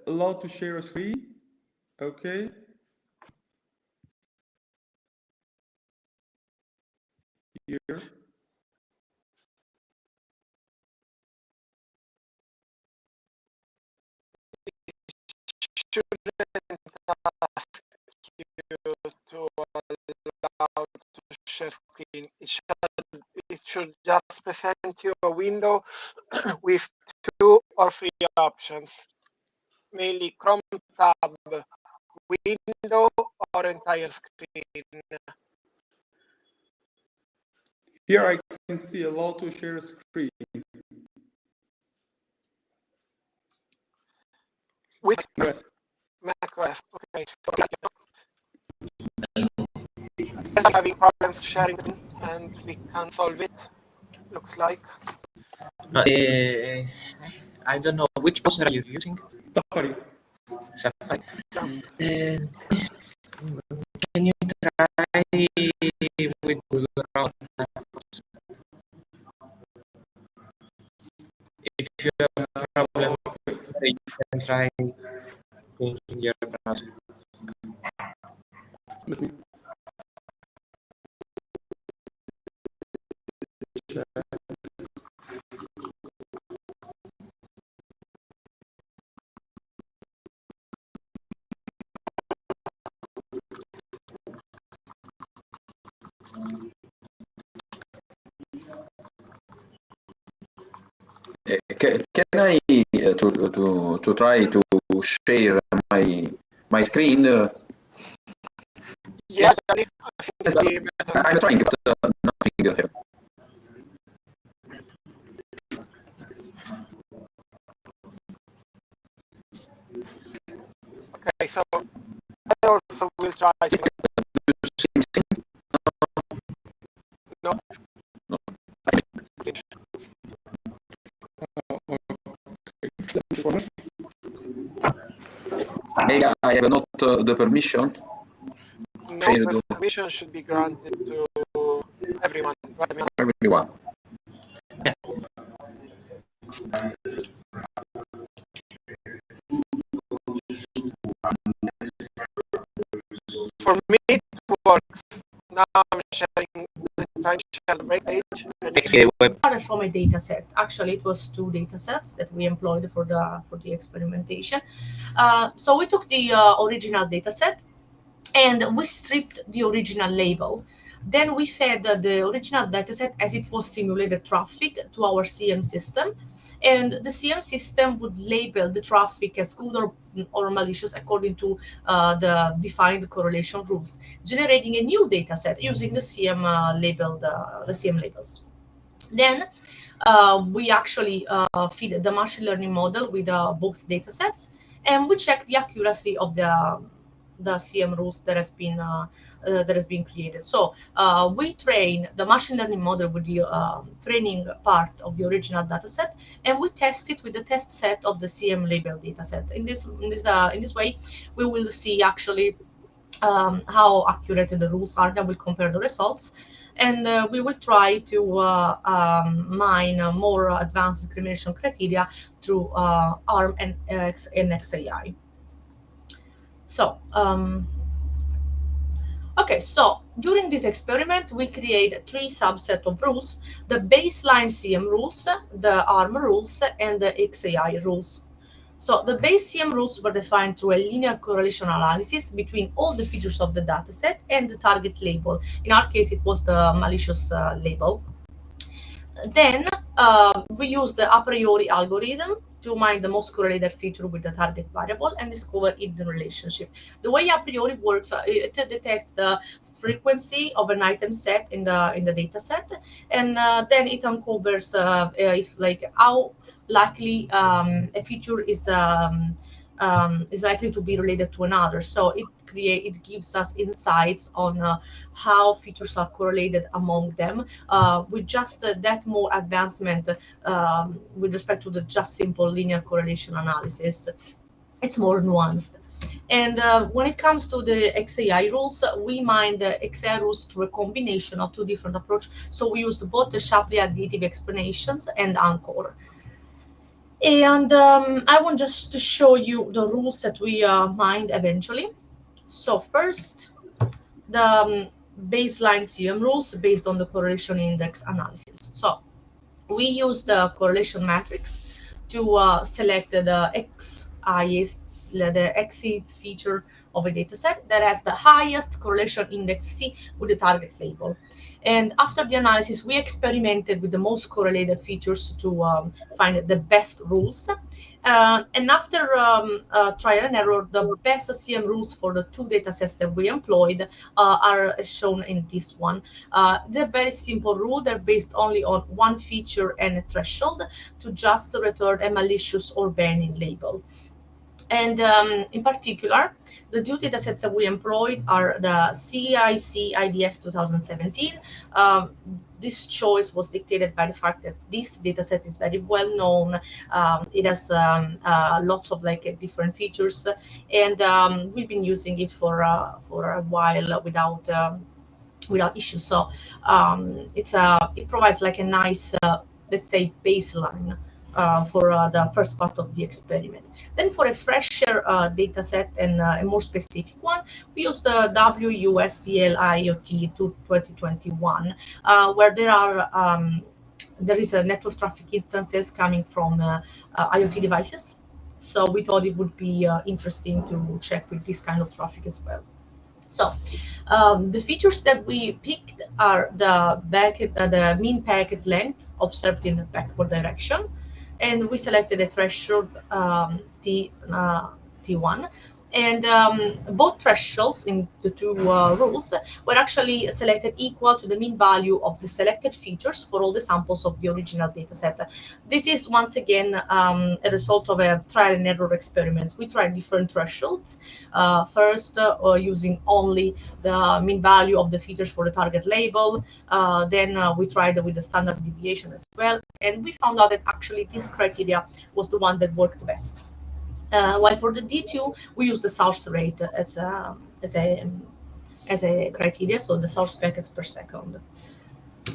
Allow to share a screen. Okay. Here. Shouldn't ask you to allow to share screen. It should just present you a window with 2 or 3 options, mainly Chrome tab, window, or entire screen. Here I can see allow to share a screen. With Yes. macOS, okay. I'm having problems sharing and we can solve it, looks like. I don't know which browser are you using. Safari. Safari. Can you try with Google Chrome? If you have a problem, you can try changing your browser. Let me check. Can I to try to share my screen? Yes, I think it'd be better. I'm trying, but nothing here. Okay, so I also will try to... No. Maybe I have not the permission. No, the permission should be granted to everyone. Right? Everyone. For me, it works. Now I'm sharing, trying to share the break page. From a data set. Actually, it was 2 data sets that we employed for the experimentation. So we took the original data set and we stripped the original label. Then we fed the original dataset as it was simulated traffic to our CM system, and the CM system would label the traffic as good or malicious according to the defined correlation rules, generating a new dataset using the CM the CM labels. Then we actually feed the machine learning model with both datasets, and we check the accuracy of the CM rules that has been created. So we train the machine learning model with the training part of the original dataset, and we test it with the test set of the CM label dataset. In this way, we will see actually how accurate the rules are. Then we'll compare the results, and we will try to mine more advanced discrimination criteria through ARM and XAI. So, okay, so during this experiment, we create 3 subsets of rules: the baseline CM rules, the ARM rules, and the XAI rules. So the base CM rules were defined through a linear correlation analysis between all the features of the dataset and the target label. In our case, it was the malicious label. Then we used the a priori algorithm to mine the most correlated feature with the target variable and discover hidden relationship. The way a priori works, it detects the frequency of an item set in the data set, and then it uncovers if like how likely a feature is likely to be related to another. So it gives us insights on how features are correlated among them with just that more advancement with respect to the just simple linear correlation analysis. It's more nuanced. And when it comes to the XAI rules, we mine the XAI rules through a combination of 2 different approaches. So we used both the Shapley additive explanations and Anchor. And I want just to show you the rules that we mined eventually. So first, the baseline CM rules based on the correlation index analysis. So we use the correlation matrix to select the XIS, the XI feature of a dataset that has the highest correlation index C with the target label. And after the analysis, we experimented with the most correlated features to find the best rules. And after trial and error, the best CM rules for the 2 datasets that we employed are shown in this one. They're very simple rule. They're based only on 1 feature and a threshold to just return a malicious or banning label. And in particular, the 2 datasets that we employed are the CIC IDS 2017. This choice was dictated by the fact that this dataset is very well known. It has lots of different features, and we've been using it for a while without issues. So it provides like a nice let's say baseline for the first part of the experiment. Then for a fresher data set and a more specific one, we use the WUSDL IoT 2021, where there is a network traffic instances coming from IoT devices. So we thought it would be interesting to check with this kind of traffic as well. So the features that we picked are the mean packet length observed in the backward direction, and we selected a threshold T1. And both thresholds in the two rules were actually selected equal to the mean value of the selected features for all the samples of the original dataset. This is once again a result of a trial and error experiments. We tried different thresholds. First, using only the mean value of the features for the target label. Then we tried with the standard deviation as well. And we found out that actually this criteria was the one that worked best. While for the D2, we use the source rate as a criteria, so the source packets per second.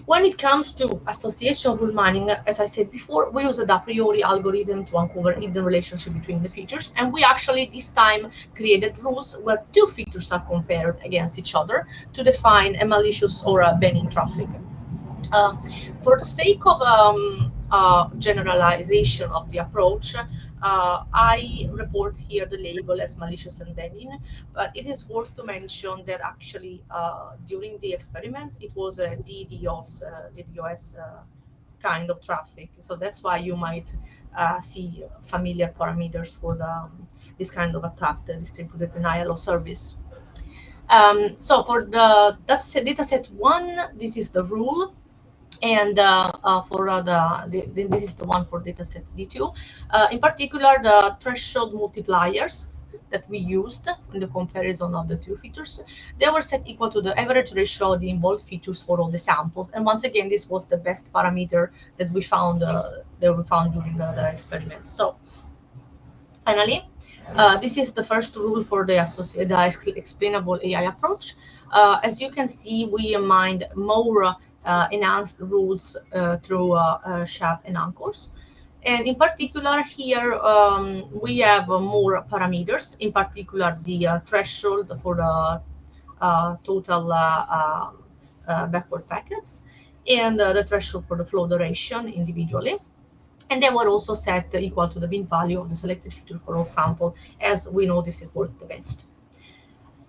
When it comes to association rule mining, as I said before, we use a priori algorithm to uncover hidden relationship between the features, and we actually this time created rules where two features are compared against each other to define a malicious or a banning traffic. For the sake of generalization of the approach, I report here the label as malicious and banning, but it is worth to mention that actually during the experiments it was a DDoS kind of traffic, so that's why you might see familiar parameters for this kind of attack, the distributed denial of service. So for the dataset 1, this is the rule. And for this is the one for dataset D2. In particular, the threshold multipliers that we used in the comparison of the two features, they were set equal to the average ratio of the involved features for all the samples. And once again, this was the best parameter that we found during the experiments. So finally, this is the first rule for the explainable AI approach. As you can see, we mined more enhanced rules through SHAP and anchors. And in particular here, we have more parameters, in particular the threshold for the total backward packets, and the threshold for the flow duration individually. And they were also set equal to the mean value of the selected feature for all sample, as we noticed it worked the best.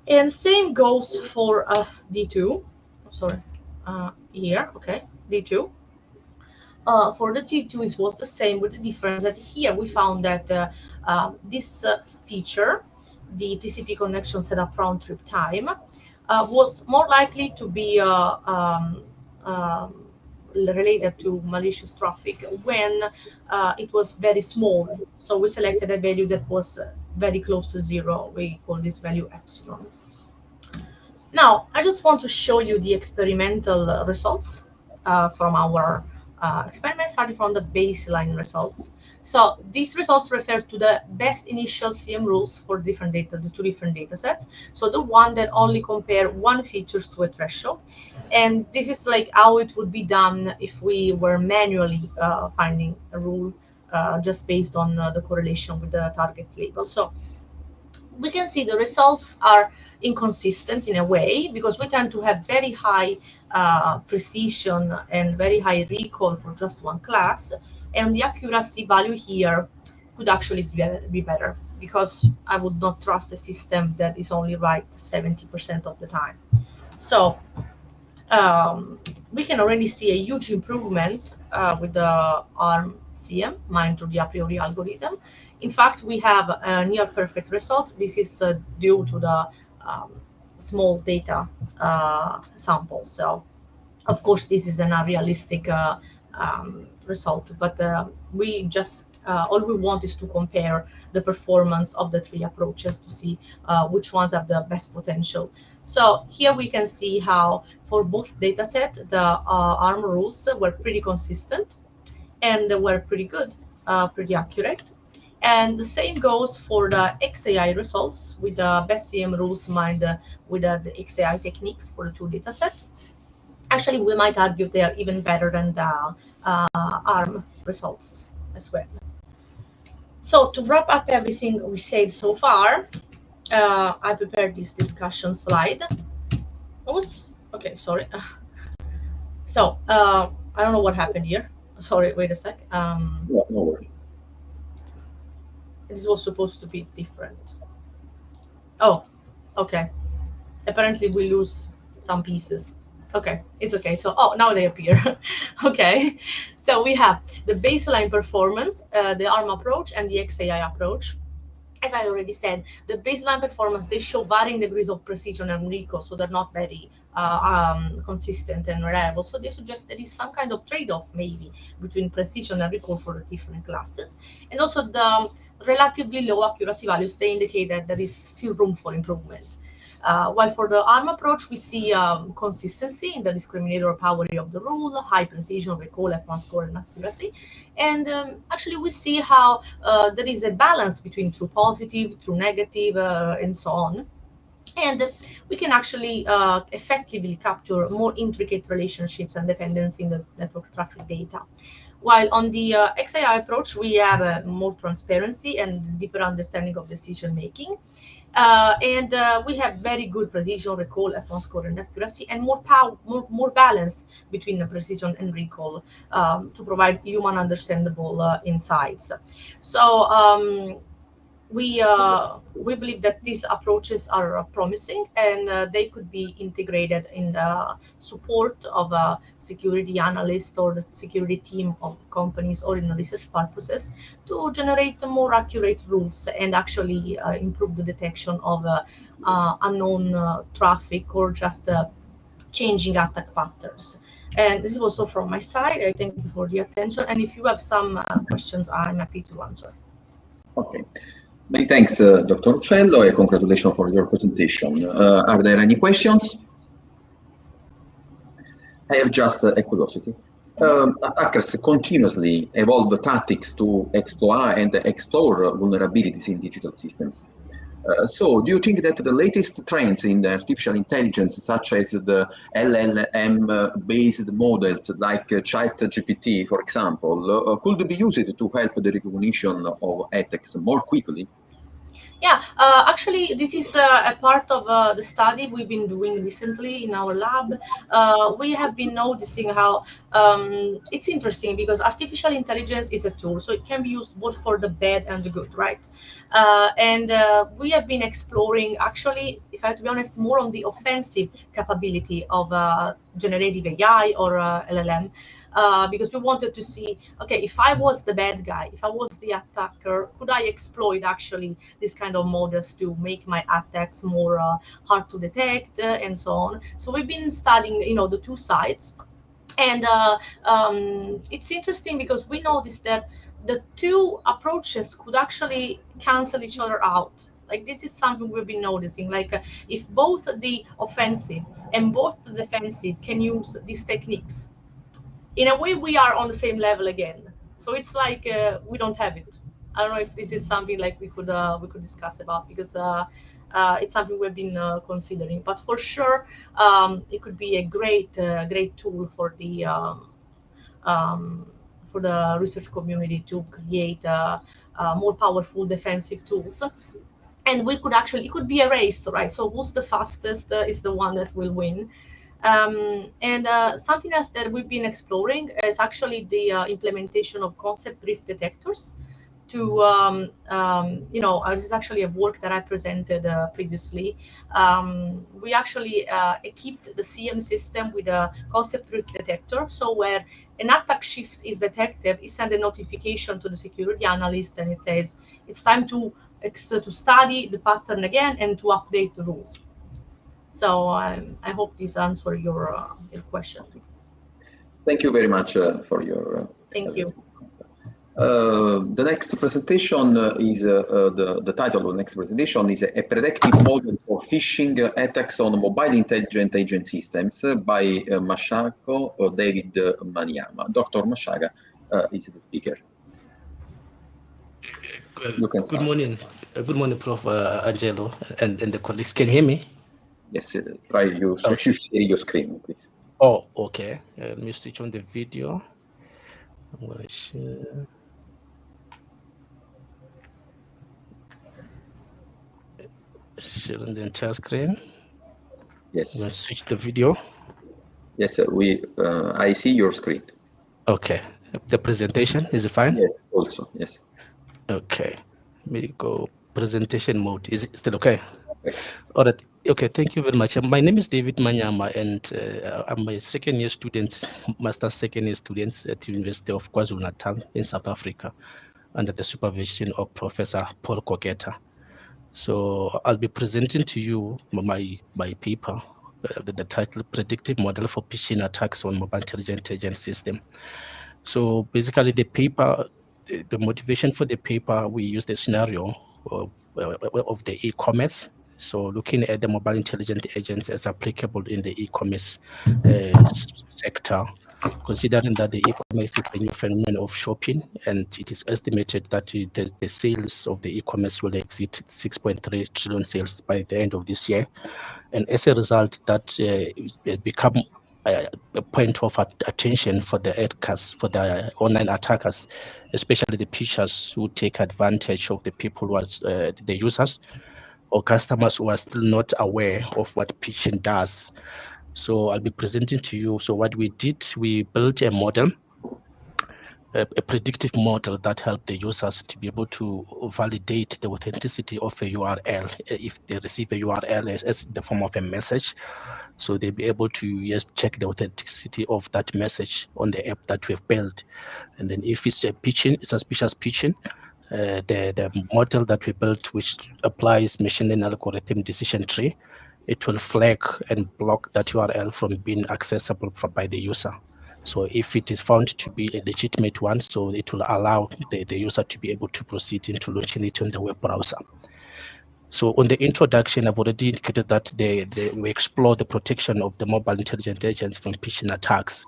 And same goes for D2. Sorry. Here, okay, D2. For the T2, it was the same, with the difference that here we found that this feature, the TCP connection setup round trip time, was more likely to be related to malicious traffic when it was very small. So we selected a value that was very close to 0. We call this value epsilon. Now, I just want to show you the experimental results from our experiment, starting from the baseline results. So these results refer to the best initial CM rules for different data, the two different data sets. So the one that only compare one features to a threshold. And this is like how it would be done if we were manually finding a rule just based on the correlation with the target label. So we can see the results are inconsistent in a way, because we tend to have very high precision and very high recall for just one class, and the accuracy value here could actually be better, because I would not trust a system that is only right 70% of the time. So we can already see a huge improvement with the ARM CM mined through the a priori algorithm. In fact, we have a near perfect result. This is due to the small data samples. So, of course, this is an unrealistic result, but we just all we want is to compare the performance of the three approaches to see which ones have the best potential. So here we can see how for both dataset the ARM rules were pretty consistent and they were pretty good, pretty accurate. And the same goes for the XAI results with the best CM rules mined with the XAI techniques for the two datasets. Actually, we might argue they are even better than the ARM results as well. So to wrap up everything we said so far, I prepared this discussion slide. Okay, sorry. So I don't know what happened here. Sorry, wait a sec. No worries. This was supposed to be different. Oh, okay. Apparently we lose some pieces. Okay, it's okay. So, oh, now they appear. Okay, so we have the baseline performance, the ARM approach, and the XAI approach. as I already said, the baseline performance, they show varying degrees of precision and recall, so they're not very consistent and reliable. So they suggest there is some kind of trade-off maybe between precision and recall for the different classes. And also the relatively low accuracy values, they indicate that there is still room for improvement. While for the ARM approach, we see consistency in the discriminator power of the rule, high precision, recall, F1 score, and accuracy. And actually, we see how there is a balance between true positive, true negative, and so on. And we can actually effectively capture more intricate relationships and dependency in the network traffic data. While on the XAI approach, we have more transparency and deeper understanding of decision making. We have very good precision, recall, F1 score, and accuracy, and more balance between the precision and recall to provide human understandable insights. So we believe that these approaches are promising, and they could be integrated in the support of a security analyst or the security team of companies or in research purposes to generate more accurate rules and actually improve the detection of unknown traffic or just changing attack patterns. And this is also from my side. I thank you for the attention. And if you have some questions, I'm happy to answer. Okay. Many thanks, Dr. Uccello, and congratulations for your presentation. Are there any questions? I have just a curiosity. Attackers continuously evolve tactics to exploit and explore vulnerabilities in digital systems. So do you think that the latest trends in artificial intelligence, such as the LLM-based models like ChatGPT, for example, could be used to help the recognition of attacks more quickly? Yeah, actually, this is a part of the study we've been doing recently in our lab. We have been noticing how it's interesting because artificial intelligence is a tool, so it can be used both for the bad and the good, right? We have been exploring, actually, if I have to be honest, more on the offensive capability of generative AI or LLM. Because we wanted to see, okay, if I was the bad guy, if I was the attacker, could I exploit actually this kind of models to make my attacks more hard to detect and so on. So we've been studying, the two sides. And it's interesting because we noticed that the two approaches could actually cancel each other out. Like this is something we've been noticing. Like if both the offensive and both the defensive can use these techniques, in a way we are on the same level again. So it's like we don't have it. I don't know if this is something like we could discuss about, because it's something we've been considering. But for sure, it could be a great tool for the research community to create more powerful defensive tools. And we could actually, it could be a race, right? So who's the fastest is the one that will win. Something else that we've been exploring is actually the implementation of concept drift detectors to, this is actually a work that I presented previously. We actually equipped the CM system with a concept drift detector. So where an attack shift is detected, it sends a notification to the security analyst and it says, it's time to study the pattern again and to update the rules. So I hope this answers your question. Thank you very much for your. Thank you. The next presentation is the title of the next presentation is a predictive model for phishing attacks on mobile intelligent agent systems by Mashago or David Maniama. Dr. Mashaga is the speaker. Good morning. Good morning, Prof. Angelo and the colleagues. Can you hear me? Yes, try you share your screen, please. Oh, okay. Let me switch on the video. I'm going to share. Sharing the entire screen. Yes. I'm going to switch the video. Yes, I see your screen. Okay. The presentation, is it fine? Yes, also, yes. Okay. Let me go presentation mode. Is it still okay? Okay. All right. Okay, thank you very much. My name is David Manyama, and I'm a second-year student, master's second-year student at the University of KwaZulu-Natal in South Africa, under the supervision of Professor Paul Koketa. So I'll be presenting to you my paper, the title Predictive Model for Phishing Attacks on Mobile Intelligent Agent System. So basically the paper, the motivation for the paper, we used the scenario of the e-commerce. So looking at the mobile intelligent agents as applicable in the e-commerce sector, considering that the e-commerce is the new phenomenon of shopping, and it is estimated that the sales of the e-commerce will exceed 6.3 trillion sales by the end of this year. And as a result, that become a point of attention for the hackers, for the online attackers, especially the phishers who take advantage of the people who are the users or customers who are still not aware of what phishing does. So I'll be presenting to you. So what we did, we built a model, a predictive model that helped the users to be able to validate the authenticity of a URL if they receive a URL as in the form of a message. So they'll be able to just check the authenticity of that message on the app that we've built. And then if it's a suspicious phishing, the model that we built, which applies machine learning algorithm decision tree, it will flag and block that URL from being accessible by the user. So if it is found to be a legitimate one, so it will allow the user to be able to proceed into launching it on the web browser. So on the introduction, I've already indicated that we explore the protection of the mobile intelligent agents from phishing attacks.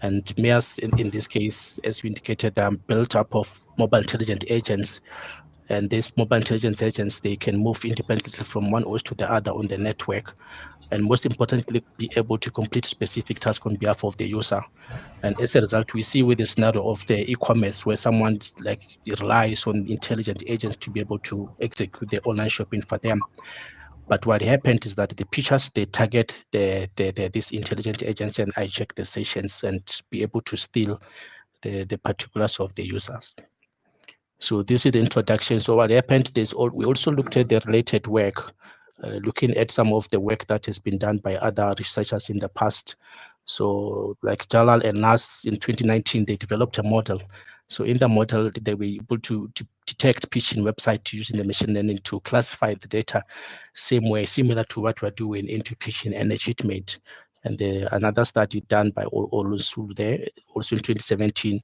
And MEAS, in this case, as we indicated, are built up of mobile intelligent agents. And these mobile intelligence agents, they can move independently from one host to the other on the network. And most importantly, be able to complete specific tasks on behalf of the user. And as a result, we see with the scenario of the e-commerce where someone like relies on intelligent agents to be able to execute the online shopping for them. But what happened is that the phishers, they target these intelligent agents and hijack the sessions and be able to steal the particulars of the users. So this is the introduction. So what happened is we also looked at the related work, looking at some of the work that has been done by other researchers in the past. So like Jalal and Nas in 2019, they developed a model. So in the model, they were able to detect phishing websites using the machine learning to classify the data same way, similar to what we're doing into phishing and legitimate. And another study done by Olusu there, also in 2017,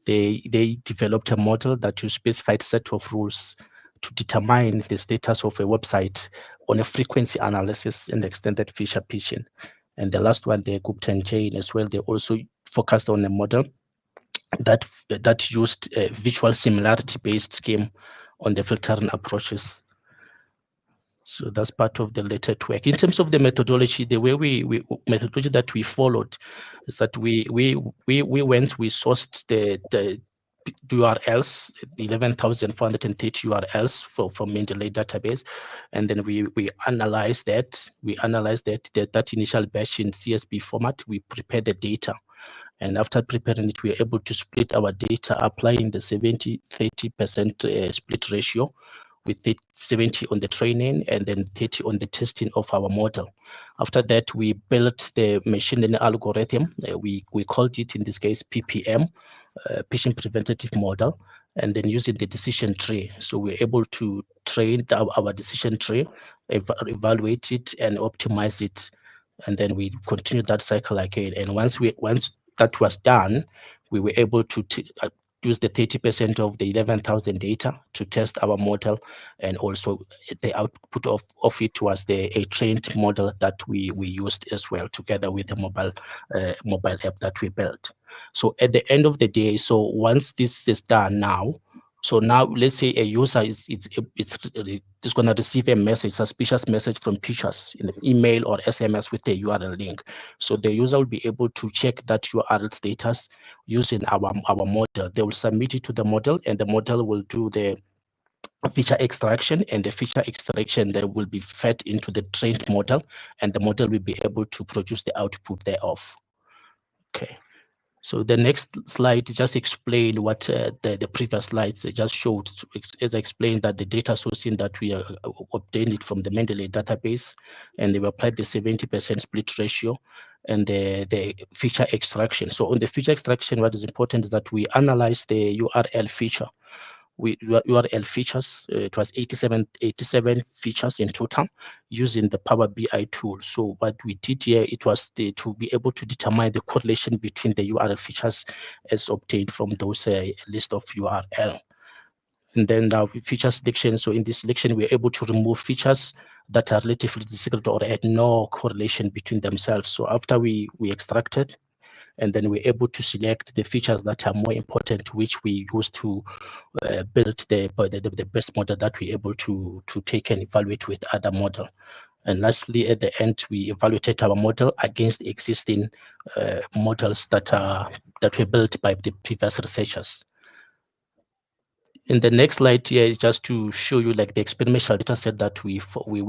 they developed a model that used specified set of rules to determine the status of a website on a frequency analysis and extended feature phishing. And the last one, the Gupta and Jain as well, they also focused on a model that used a visual similarity-based scheme on the filtering approaches. So that's part of the latent work. In terms of the methodology, the way methodology that we followed is that we sourced the URLs, 11,430 URLs from Mendeley database, and then we analyzed that. We analyzed that initial batch in CSV format. We prepared the data, and after preparing it, we were able to split our data, applying the 70-30% split ratio, with 70 on the training and then 30 on the testing of our model. After that, we built the machine learning algorithm. We called it, in this case, PPM, phishing preventative model, and then using the decision tree. So we're able to train our decision tree, evaluate it, and optimize it. And then we continue that cycle again. And once that was done, we were able to use the 30% of the 11,000 data to test our model, and also the output of it was a trained model that we used as well, together with the mobile app that we built. So at the end of the day, so once this is done now, so now let's say a user is going to receive a message, suspicious message from phishers in email or SMS with a URL link. So the user will be able to check that URL status using our model. They will submit it to the model, and the model will do the feature extraction, and the feature extraction that will be fed into the trained model, and the model will be able to produce the output thereof. Okay. So the next slide just explained what the previous slides just showed. As I explained, that the data sourcing that we obtained it from the Mendeley database, and they applied the 70% split ratio and the feature extraction. So on the feature extraction, what is important is that we analyze the URL feature. URL features. It was 87 features in total using the Power BI tool. So what we did here, it was to be able to determine the correlation between the URL features as obtained from those list of URL. And then now feature selection. So in this selection, we're able to remove features that are relatively difficult or had no correlation between themselves. So after we extracted, and then we're able to select the features that are more important, which we use to build the best model that we're able to take and evaluate with other model. And lastly, at the end, we evaluated our model against existing models that were built by the previous researchers. In the next slide here is just to show you like the experimental data set that we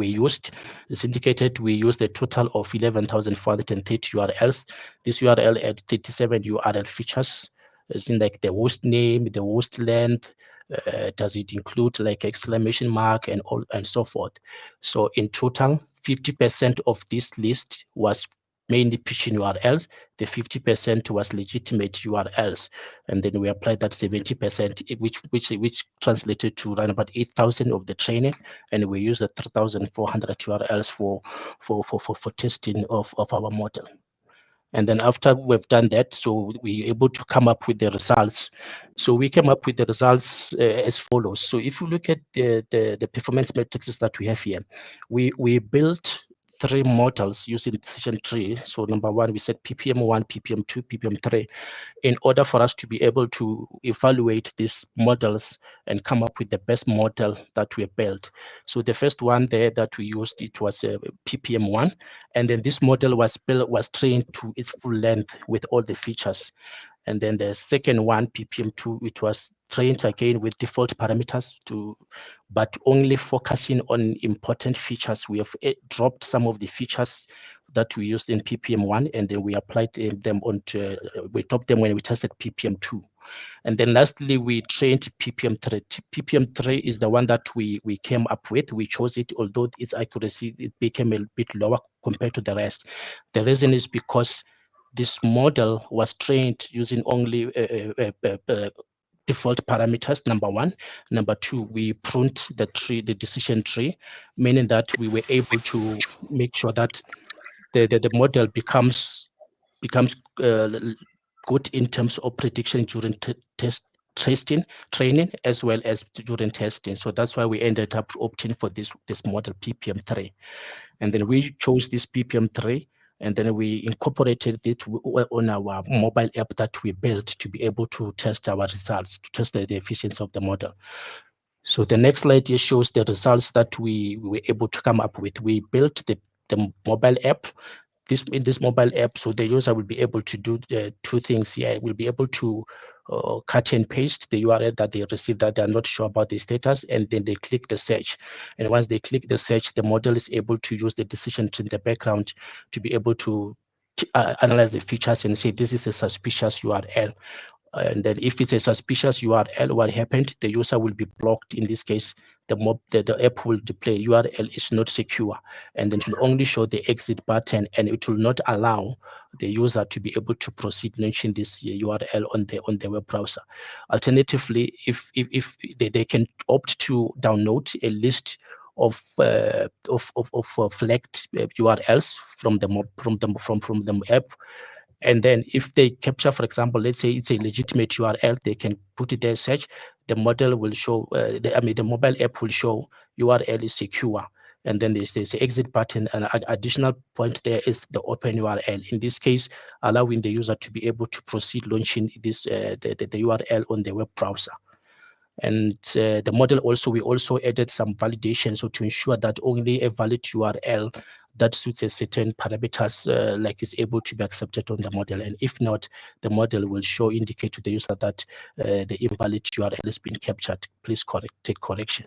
used. It's indicated we used a total of 11,430 URLs. This URL had 37 URL features. It's in like the host name, the host length, does it include like exclamation mark and all and so forth. So in total, 50% of this list was mainly phishing URLs. The 50% was legitimate URLs, and then we applied that 70%, which translated to around about 8,000 of the training, and we used the 3,400 URLs for testing of our model. And then after we've done that, so we're able to come up with the results. So we came up with the results as follows. So if you look at the performance metrics that we have here, we built 3 models using decision tree. So number 1, we said PPM1, PPM2, PPM3, in order for us to be able to evaluate these models and come up with the best model that we built. So the first one there that we used, it was PPM1, and then this model was trained to its full length with all the features. And then the second one, PPM2, it was trained again with default parameters but only focusing on important features. We have dropped some of the features that we used in PPM1, and then we applied them onto, we dropped them when we tested PPM2. And then lastly, we trained PPM3. PPM3 is the one that we came up with. We chose it, although its accuracy, it became a bit lower compared to the rest. The reason is because this model was trained using only default parameters, number 1. Number 2, we pruned the decision tree, meaning that we were able to make sure that the model becomes good in terms of prediction during training as well as during testing. So that's why we ended up opting for this model PPM3. And then we chose this PPM3, and then we incorporated it on our mobile app that we built to be able to test our results, to test the efficiency of the model. So the next slide here shows the results that we were able to come up with. We built the mobile app. In this mobile app, so the user will be able to do 2 things here. Will be able to cut and paste the URL that they received that they're not sure about the status, and then they click the search. And once they click the search, the model is able to use the decision in the background to be able to analyze the features and say this is a suspicious URL. And then if it's a suspicious URL, what happened? The user will be blocked. In this case, the app will display URL is not secure, and then it will only show the exit button, and it will not allow the user to be able to proceed launching this URL on the web browser. Alternatively, if they can opt to download a list of flagged URLs from the app. And then if they capture, for example, let's say it's a legitimate URL, they can put it there, search, the model will show, the mobile app will show URL is secure. And then there's the exit button, and an additional point there is the open URL. In this case, allowing the user to be able to proceed launching this the URL on the web browser. And the model also, we also added some validation, so to ensure that only a valid URL that suits a certain parameters like is able to be accepted on the model. And if not, the model will indicate to the user that the invalid URL has been captured. Please take correction.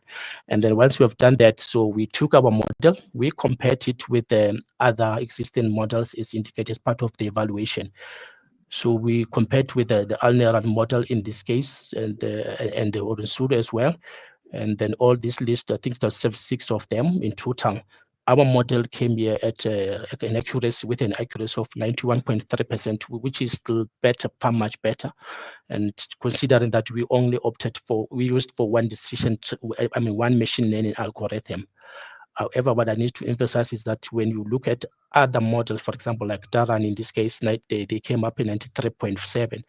And then once we have done that, so we took our model, we compared it with the other existing models as indicated as part of the evaluation. So we compared with the Alneran model in this case, and the Orensuru as well. And then all this list, I think there's 6 of them in total, our model came here at an accuracy with an accuracy of 91.3%, which is still better, far much better. And considering that we only we used for one one machine learning algorithm. However, what I need to emphasize is that when you look at other models, for example, like Daran in this case, they came up in 93.7.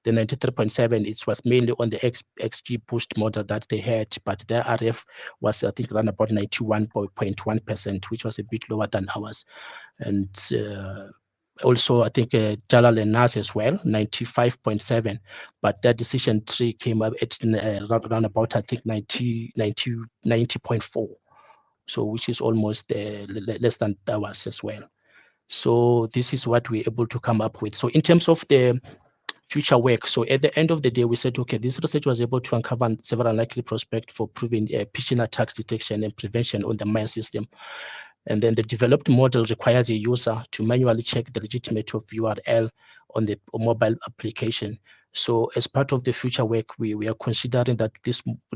The 93.7, it was mainly on the XG boost model that they had, but their RF was, I think, around about 91.1%, which was a bit lower than ours. And also, I think Jalal and Nas as well, 95.7, but their decision tree came up at around about, I think, 90.4. So which is almost less than ours as well. So this is what we're able to come up with. So in terms of the future work, so at the end of the day, we said, okay, this research was able to uncover several likely prospects for proving phishing attacks detection and prevention on the Maya system. And then the developed model requires a user to manually check the legitimacy of URL on the mobile application. So as part of the future work, we are considering that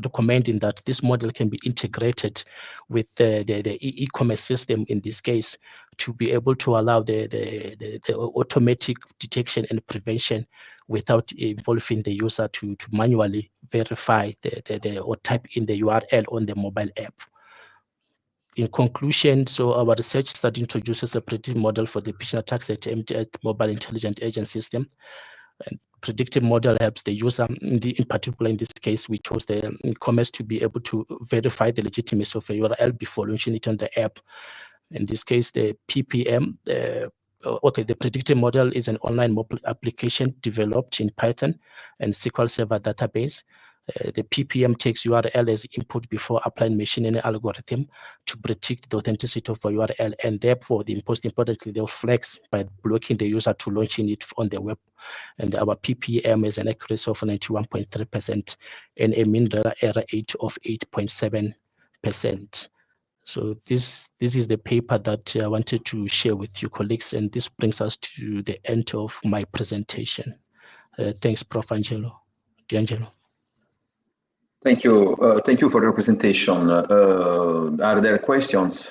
recommending that this model can be integrated with the e-commerce system in this case, to be able to allow the automatic detection and prevention without involving the user to manually verify or type in the URL on the mobile app. In conclusion, so our research study introduces a predictive model for the phishing attacks at mobile intelligent agent system. And predictive model helps the user, in particular in this case, we chose the e-commerce to be able to verify the legitimacy of a URL before launching it on the app. In this case, the PPM, the predictive model is an online mobile application developed in Python and SQL Server database. The PPM takes URL as input before applying machine learning algorithm to predict the authenticity of a URL, and therefore, most importantly, they'll flex by blocking the user to launching it on the web. And our PPM is an accuracy of 91.3% and a mean error rate of 8.7%. So this is the paper that I wanted to share with you, colleagues, and this brings us to the end of my presentation. Thanks, Prof. D'Angelo. Thank you for your presentation. Are there questions?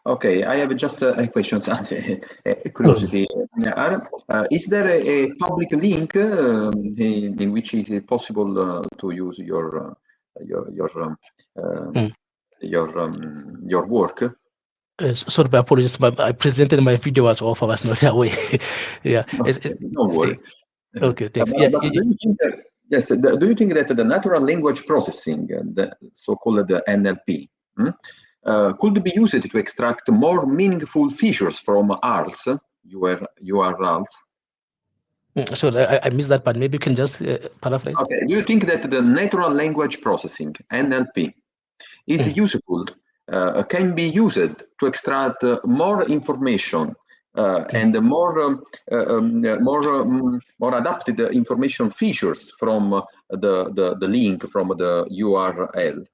Okay, I have just a question, a curiosity. Is there a public link in which is it possible to use your work? Sorry, apologies, but I presented my video was off. I was not aware. Yeah, don't worry. Okay, thanks. But do you think that, yes, do you think that the natural language processing, the so-called NLP, could be used to extract more meaningful features from URLs? So I missed that part. Maybe you can just paraphrase. Okay. Do you think that the natural language processing, NLP, is useful, can be used to extract more information and more adapted information features from the link, from the URL?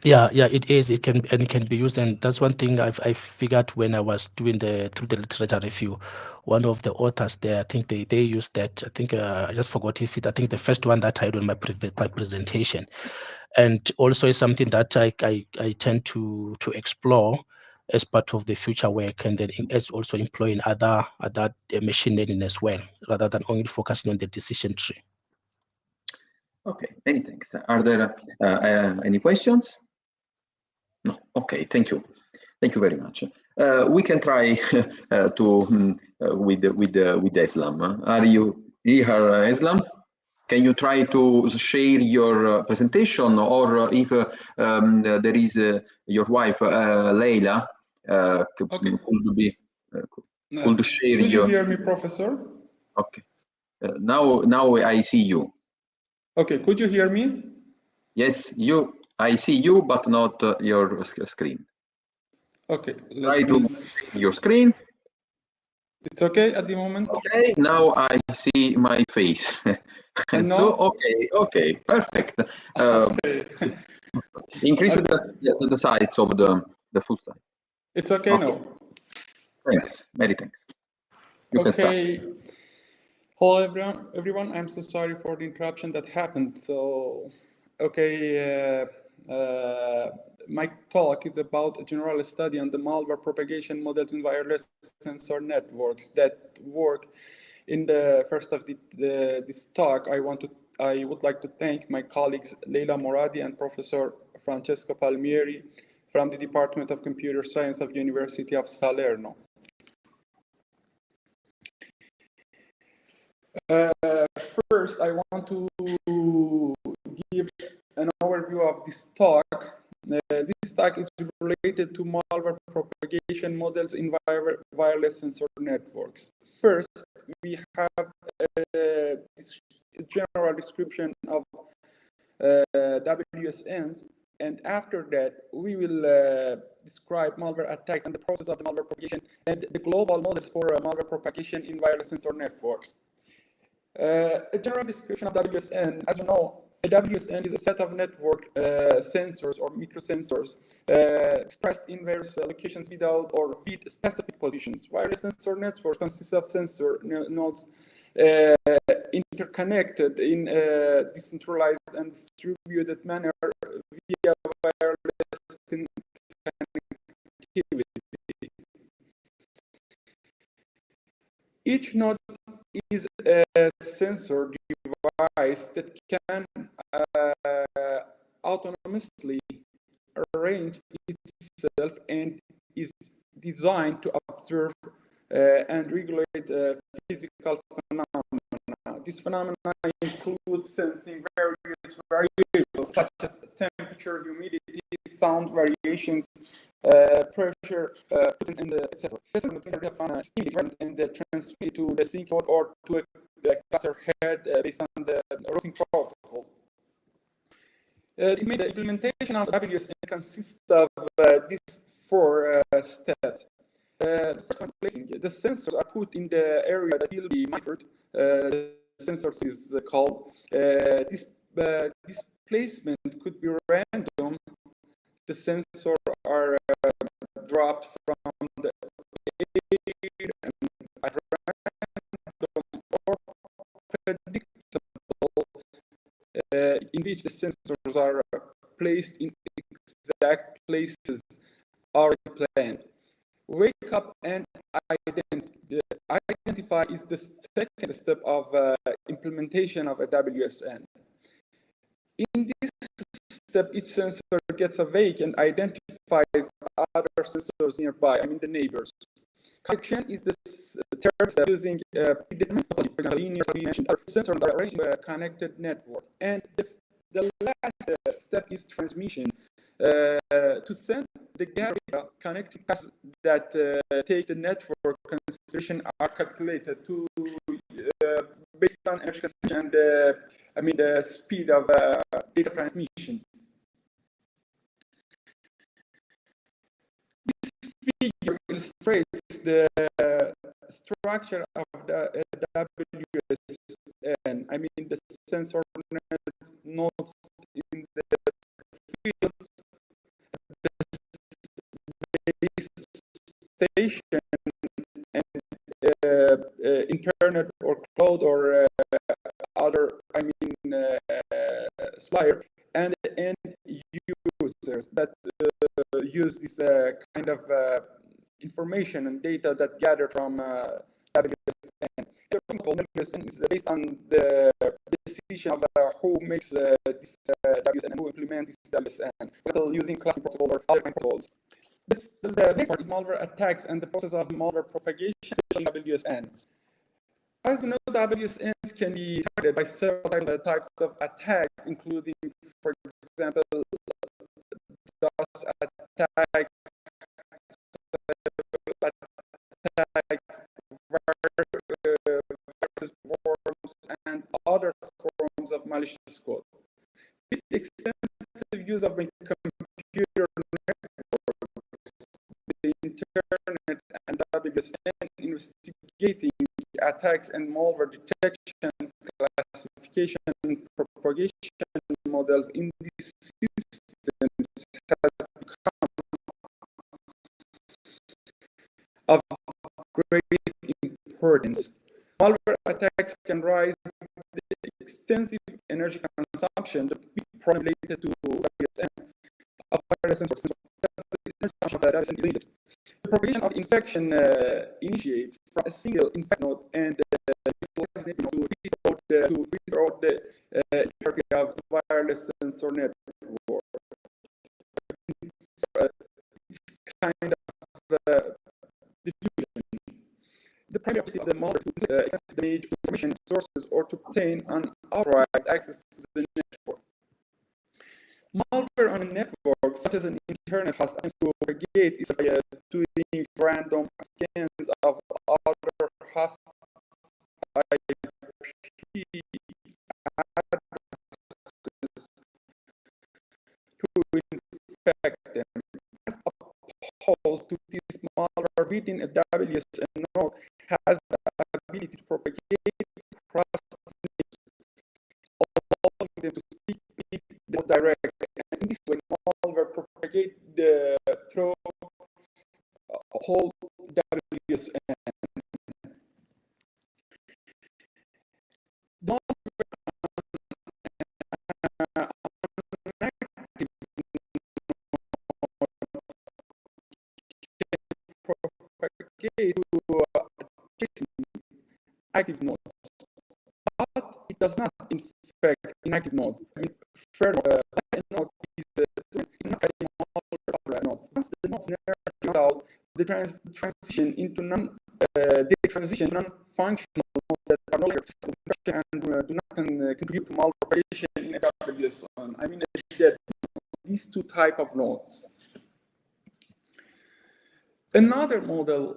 Yeah, it is. It can be used, and that's one thing I figured when I was doing through the literature review. One of the authors there, I think they used that. I think I just forgot if I think the first one that I had on my presentation, and also is something that I tend to explore as part of the future work, and then as also employing other machine learning as well, rather than only focusing on the decision tree. Okay, many thanks. Are there any questions? No. Okay, thank you. Thank you very much. We can try with Islam. Are you here, Islam? Can you try to share your presentation, or if there is your wife, Leila, okay. could share Could you hear me, Professor? Okay. Now I see you. Okay. Could you hear me? Yes, I see you, but not your screen. Okay. Try to share your screen. It's okay at the moment. Okay. Now I see my face. And so okay, perfect. Okay. Increase the size of the full size. It's okay now. Thanks, many thanks. You can start. Hello everyone. I'm so sorry for the interruption that happened. So Okay, my talk is about a general study on the malware propagation models in wireless sensor networks that work. In the first of this talk, I would like to thank my colleagues Leila Moradi and Professor Francesco Palmieri from the Department of Computer Science of University of Salerno. First, I want to give an overview of this talk. This talk is related to malware propagation models in wireless sensor networks. First, we have a general description of WSNs, and after that, we will describe malware attacks and the process of the malware propagation and the global models for malware propagation in wireless sensor networks. A general description of WSN, as you know, a WSN is a set of network sensors or microsensors expressed in various locations without or with specific positions. Wireless sensor networks consist of sensor nodes interconnected in a decentralized and distributed manner via wireless connectivity. Each node is a sensor device that can autonomously arrange itself and is designed to observe and regulate physical phenomena. This phenomena includes sensing various variables such as temperature, humidity, sound variations, pressure, and etc. This is and transmit to the sync node or to a cluster head based on the routing protocol. The implementation of WSN consists of these four steps. The first one is placing. The sensors are put in the area that will be monitored. The sensor is called. This placement could be random. The sensors are dropped from the air and at random or predictable, in which the sensors are placed in exact places already planned. Wake up and identify is the second step of implementation of a WSN. In this step, each sensor gets awake and identifies other sensors nearby, I mean the neighbors. Connection is the third step using methodology, for example, linear coordination. Sensors are arranged in a connected network. And the last step is transmission. To send the data, connected paths that take the network consideration are calculated to based on energy consumption and the speed of data transmission. This figure illustrates the structure of the WSN. I mean the sensor nodes in the field, base station, and internet or cloud or other, supplier, and end users that use this kind of information and data that gathered from WSN. The WSN is based on the decision of who makes this WSN and who implements this WSN, for example, using classic protocol or other protocols. The next part is malware attacks and the process of malware propagation in WSN. As you know, WSNs can be targeted by several types of attacks, including, for example, DOS attacks, viruses, worms, and other forms of malicious code. With extensive use of computer networks, the internet, and WSN investigating attacks and malware detection, classification, and propagation models in these systems has become of great importance. Malware attacks can rise the extensive energy consumption, the big problem related to WSNs of virus sensors. The propagation of infection initiates from a single infect node and utilizes it to reroute the hierarchy of the wireless sensor network. It's kind of diffusion. The primary objective of the model is to access the major information sources or to obtain unauthorized access to the network. Malware on a network, such as an internet host, aims to propagate is by doing random scans of other hosts' IP addresses to infect them, as opposed to this malware within a WSN node has the ability to propagate across nodes, allowing them to speak with the direct. And in this way, malware propagate through a whole WSN. The propagate to active nodes, but it does not infect inactive nodes. I mean, further, a node is not a node. Once the nodes narrow out, the transition into non-functional nodes that are no longer and do not contribute to malpropagation in a WSN. I mean, these two types of nodes. Another model,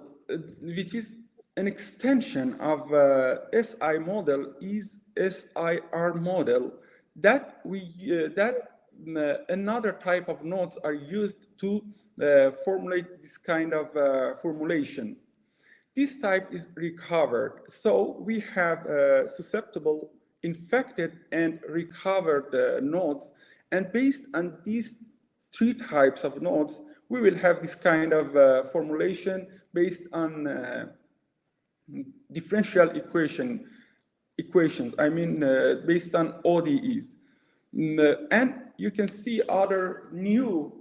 which is an extension of SI model, is SIR model. That another type of nodes are used to formulate this kind of formulation. This type is recovered. So we have susceptible, infected, and recovered nodes. And based on these three types of nodes, we will have this kind of formulation based on differential equations. I mean, based on ODEs. And you can see other new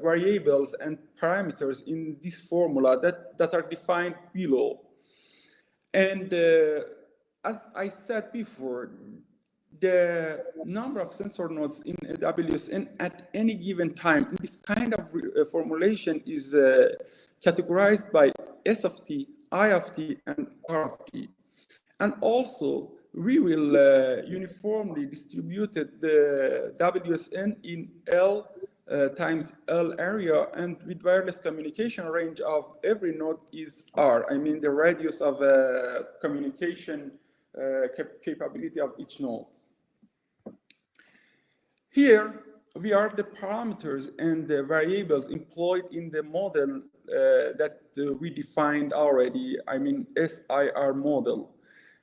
variables and parameters in this formula that are defined below. And as I said before, the number of sensor nodes in a WSN at any given time in this kind of formulation is categorized by S of t, I of t, and R of t. And also, we will uniformly distribute the WSN in L times L area, and with wireless communication range of every node is R. I mean, the radius of communication capability of each node. Here, we are the parameters and the variables employed in the model that we defined already, I mean, SIR model.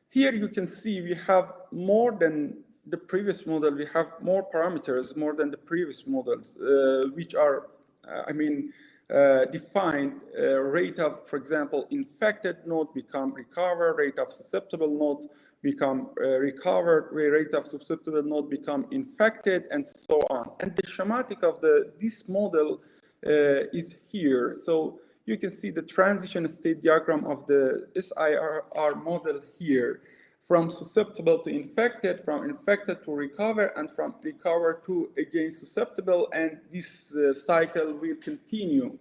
Here you can see we have more than the previous model. We have more parameters, more than the previous models, which are, defined rate of, for example, infected node become recovered, rate of susceptible node become recovered, rate of susceptible node become infected, and so on. And the schematic of this model is here. So you can see the transition state diagram of the SIR model here, from susceptible to infected, from infected to recover, and from recover to again susceptible, and this cycle will continue.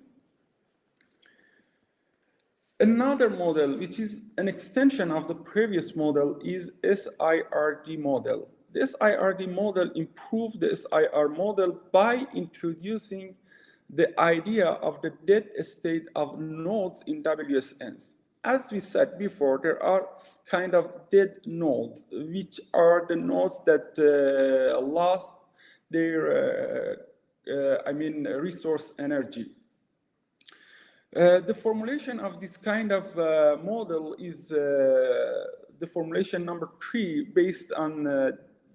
Another model, which is an extension of the previous model, is SIRD model. The SIRD model improved the SIR model by introducing the idea of the dead state of nodes in WSNs. As we said before, there are kind of dead nodes, which are the nodes that lost their, resource energy. The formulation of this kind of model is the formulation number 3, based on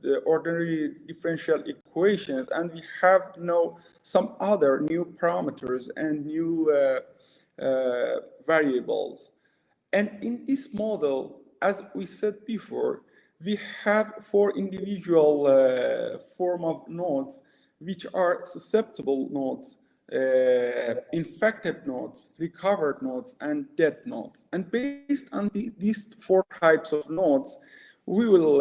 the ordinary differential equations, and we have now some other new parameters and new variables. And in this model, as we said before, we have 4 individual form of nodes, which are susceptible nodes, infected nodes, recovered nodes, and dead nodes. And based on these 4 types of nodes, we will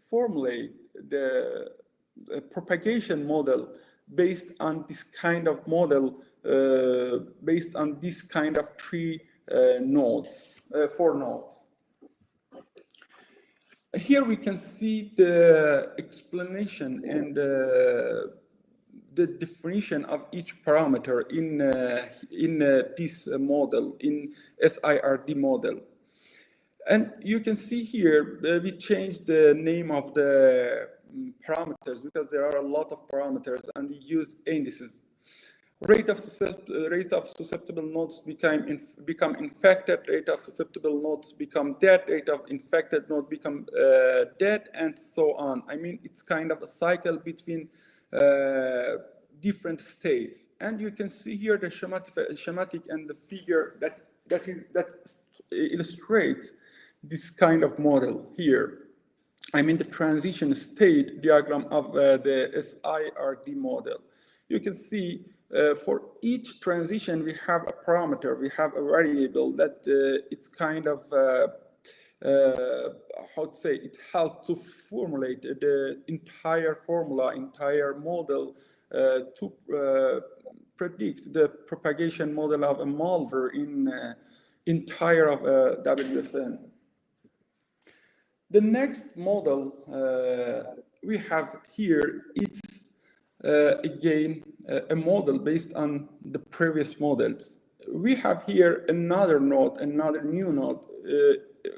formulate the propagation model based on this kind of model, based on this kind of 3 nodes, 4 nodes. Here we can see the explanation and the definition of each parameter in this model, in SIRD model. And you can see here we changed the name of the parameters because there are a lot of parameters and we use indices. Rate of susceptible nodes become infected, rate of susceptible nodes become dead, rate of infected node become dead, and so on. I mean, it's kind of a cycle between different states. And you can see here the schematic and the figure that illustrates this kind of model here. I mean the transition state diagram of the SIRD model. You can see for each transition we have a parameter, we have a variable that it's kind of how to say, it helps to formulate the entire formula, entire model to predict the propagation model of a malware in entire of WSN. The next model we have here, it's again a model based on the previous models. We have here another node, another new node,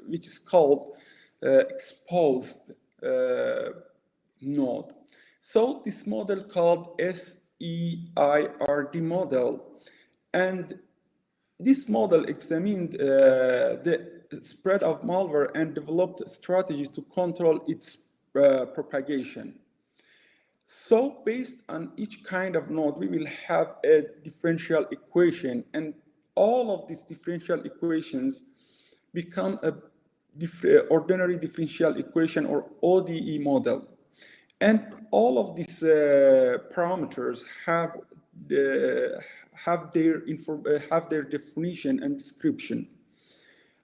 which is called exposed node. So this model called SIRD model, and this model examined the spread of malware and developed strategies to control its propagation. So based on each kind of node, we will have a differential equation, and all of these differential equations become a ordinary differential equation or ODE model. And all of these parameters have their definition and description.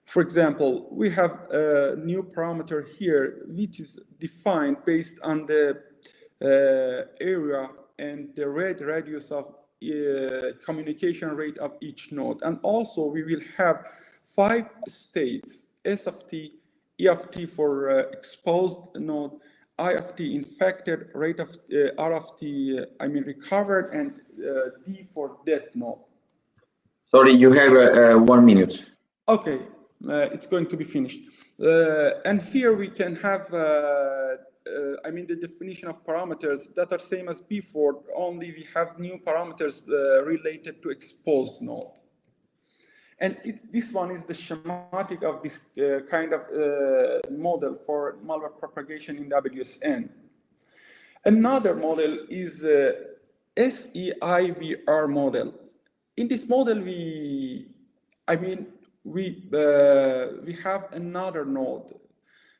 For example, we have a new parameter here, which is defined based on the area and the radius of communication rate of each node. And also we will have 5 states: S of t, E of t for exposed node, I of t infected, rate of R of t, I mean recovered, and D for dead node. Sorry, you have 1 minute. Okay, it's going to be finished. And here we can have, I mean, the definition of parameters that are same as before, only we have new parameters related to exposed node. And this one is the schematic of this kind of model for malware propagation in WSN. Another model is SEIVR model. In this model, we have another node.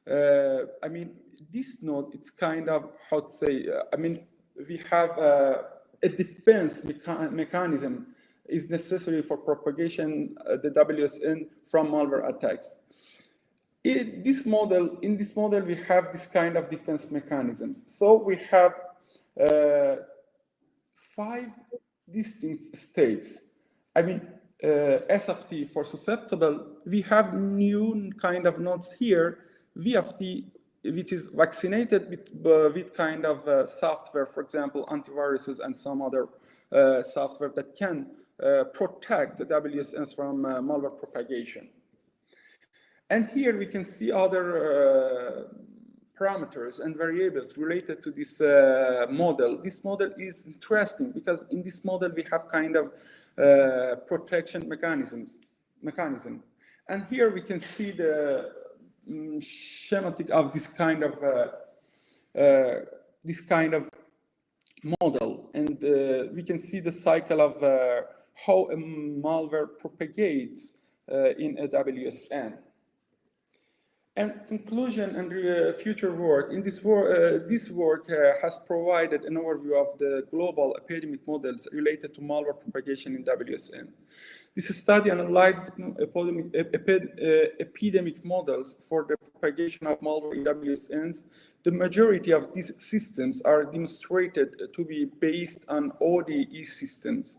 I mean, this node, it's kind of, how to say, I mean, we have a defense mechanism is necessary for propagation the WSN from malware attacks. In this model, we have this kind of defense mechanisms. So we have 5 distinct states. I mean, S of t for susceptible, we have new kind of nodes here. V of t, which is vaccinated with kind of software, for example, antiviruses and some other software that can protect the WSNs from malware propagation. And here we can see other parameters and variables related to this model. This model is interesting because in this model we have kind of protection mechanism. And here we can see the schematic of this kind of model, and we can see the cycle of how a malware propagates in a WSN. And conclusion and future work. In this work has provided an overview of the global epidemic models related to malware propagation in WSN. This study analyzes epidemic models for the propagation of malware in WSNs. The majority of these systems are demonstrated to be based on ODE systems.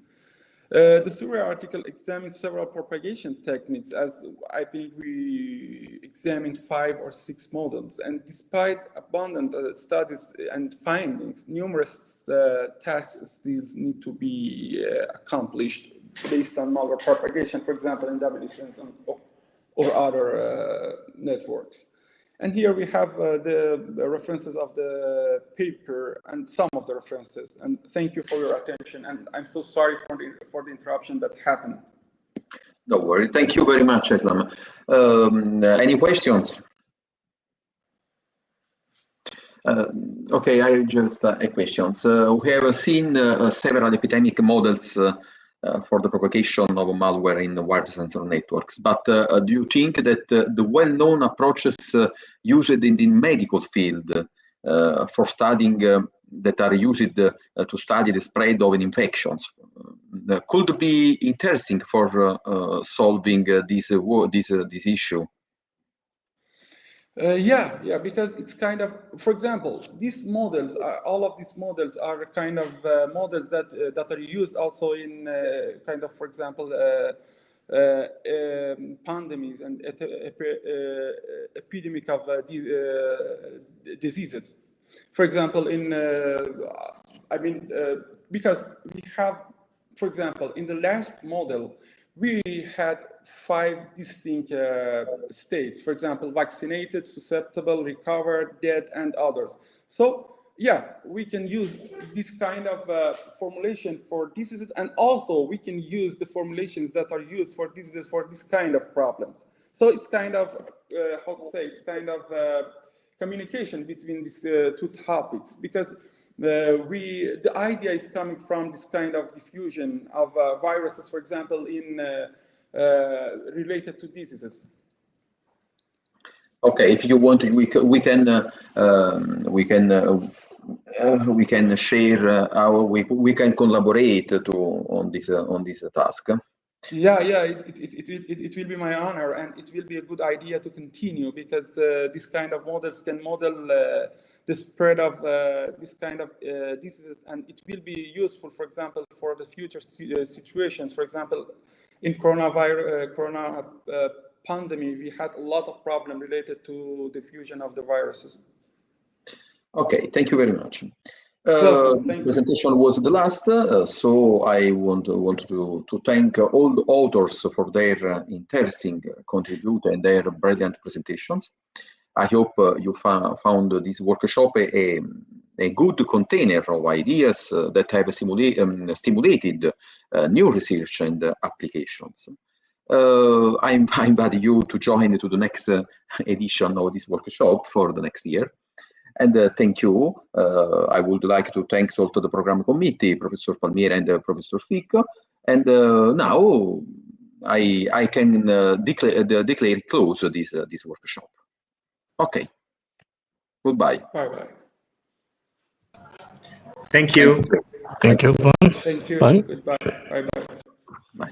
The survey article examines several propagation techniques, as I think we examined 5 or 6 models. And despite abundant studies and findings, numerous tasks still need to be accomplished based on malware propagation, for example, in WSNs or other networks. And here we have the references of the paper and some of the references. And thank you for your attention. And I'm so sorry for the interruption that happened. No worry. Thank you very much, Islam. Any questions? Okay, I just a question. So we have seen several epidemic models for the propagation of malware in wireless sensor networks. But do you think that the well-known approaches used in the medical field for studying that are used to study the spread of infections could be interesting for solving this issue? Yeah, because it's kind of, for example, these models, all of these models are kind of models that are used also in kind of, for example, pandemics and epidemic of diseases. For example, because we have, for example, in the last model, we had 5 distinct states, for example, vaccinated, susceptible, recovered, dead, and others. So yeah, we can use this kind of formulation for diseases, and also we can use the formulations that are used for diseases for this kind of problems. So it's kind of, how to say, it's kind of communication between these 2 topics, because the idea is coming from this kind of diffusion of viruses, for example, in related to diseases. Okay, if you want, we can share we can collaborate on this task. Yeah, it will be my honor, and it will be a good idea to continue, because this kind of models can model the spread of this kind of diseases, and it will be useful, for example, for the future situations. For example, in corona pandemic, we had a lot of problems related to diffusion of the viruses. Okay, thank you very much. This Thank presentation you. was the last, so I want to thank all the authors for their interesting contribution and their brilliant presentations. I hope you found this workshop a good container of ideas that have stimulated new research and applications. I invite you to join to the next edition of this workshop for the next year. And thank you. I would like to thank also the program committee, Professor Palmieri and Professor Ficco. And now I can declare close this workshop. Okay. Goodbye. Bye. Thank you. Thank you. Thank you. Bye. Goodbye. Bye. Bye.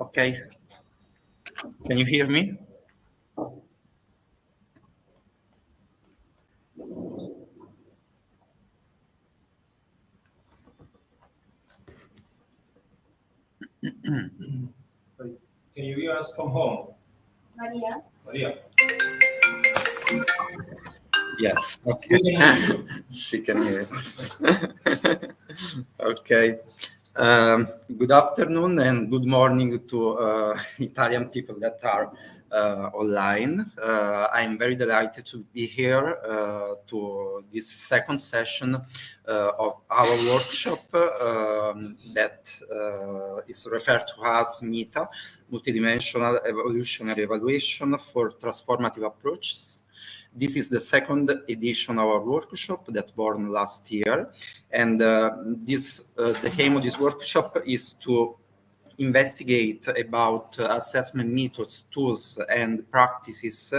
Okay. Can you hear me? Can you hear us from home? Maria? Maria. Yes. Okay. She can hear us. Okay. Good afternoon and good morning to Italian people that are online. I'm very delighted to be here to this second session of our workshop that is referred to as MITA, Multidimensional Evolutionary Evaluation for Transformative Approaches. This is the second edition of our workshop that born last year, and the aim of this workshop is to investigate about assessment methods, tools, and practices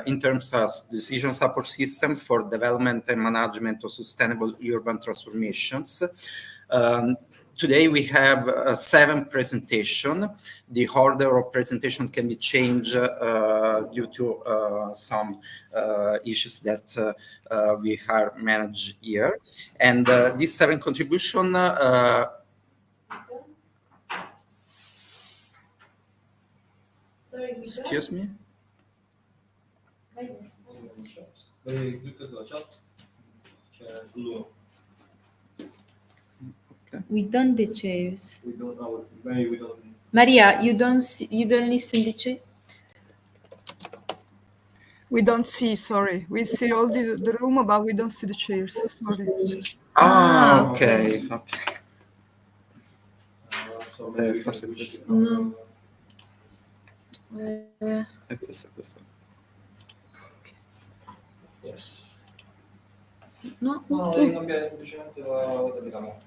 in terms of decision support system for development and management of sustainable urban transformations. Today we have 7 presentations. The order of presentation can be changed due to some issues that we have managed here. And these 7 contributions excuse me? We don't the chairs. We don't know. Maybe we don't. Maria, you don't listen the chair? We don't see, sorry. We see all the room, but we don't see the chairs. Sorry. Okay. Okay. Forse questo. No. È questo. Yes. No, No, devi cambiare semplicemente la telecamera.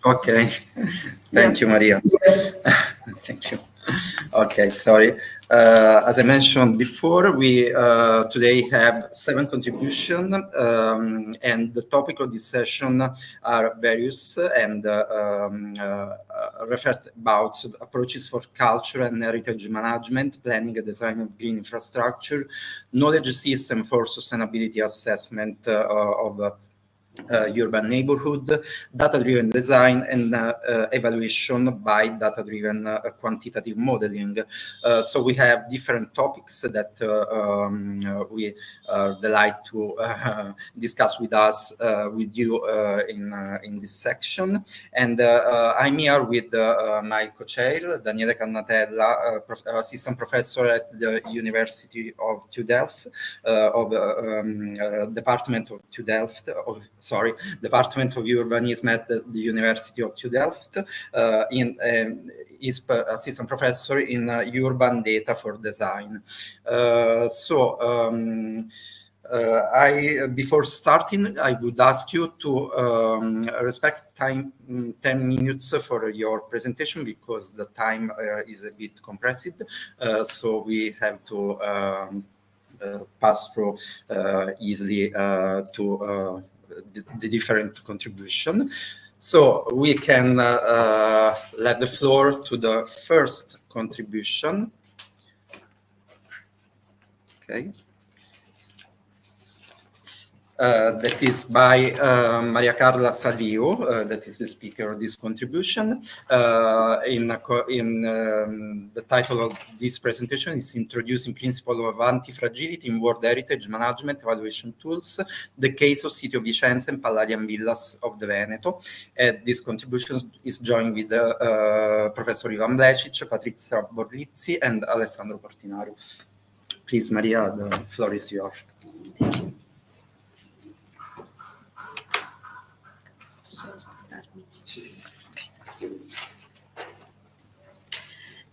Okay. Thank you, Maria. Thank you. Okay, sorry. As I mentioned before, we today have 7 contributions, and the topic of this session are various and refer about approaches for culture and heritage management, planning and design of green infrastructure, knowledge system for sustainability assessment of urban neighborhood, data-driven design, and evaluation by data-driven quantitative modeling. So we have different topics that we are delighted to discuss with us, with you in this section. And I'm here with my co-chair, Daniele Cannatella, assistant professor at the University of TU Delft, of Department of TU Delft, Department of Urbanism at the University of TU Delft, is assistant professor in urban data for design. Before starting, I would ask you to respect time, 10 minutes for your presentation, because the time is a bit compressed, so we have to pass through easily to the different contribution. So we can let the floor to the first contribution. Okay. That is by Maria Carla Salio, that is the speaker of this contribution. The title of this presentation is Introducing Principle of Anti-Fragility in World Heritage Management Evaluation Tools, the case of City of Vicenza and Palladian Villas of the Veneto. This contribution is joined with Professor Ivan Blecic, Patrizia Borlizzi, and Alessandro Portinaro. Please, Maria, the floor is yours. Thank you.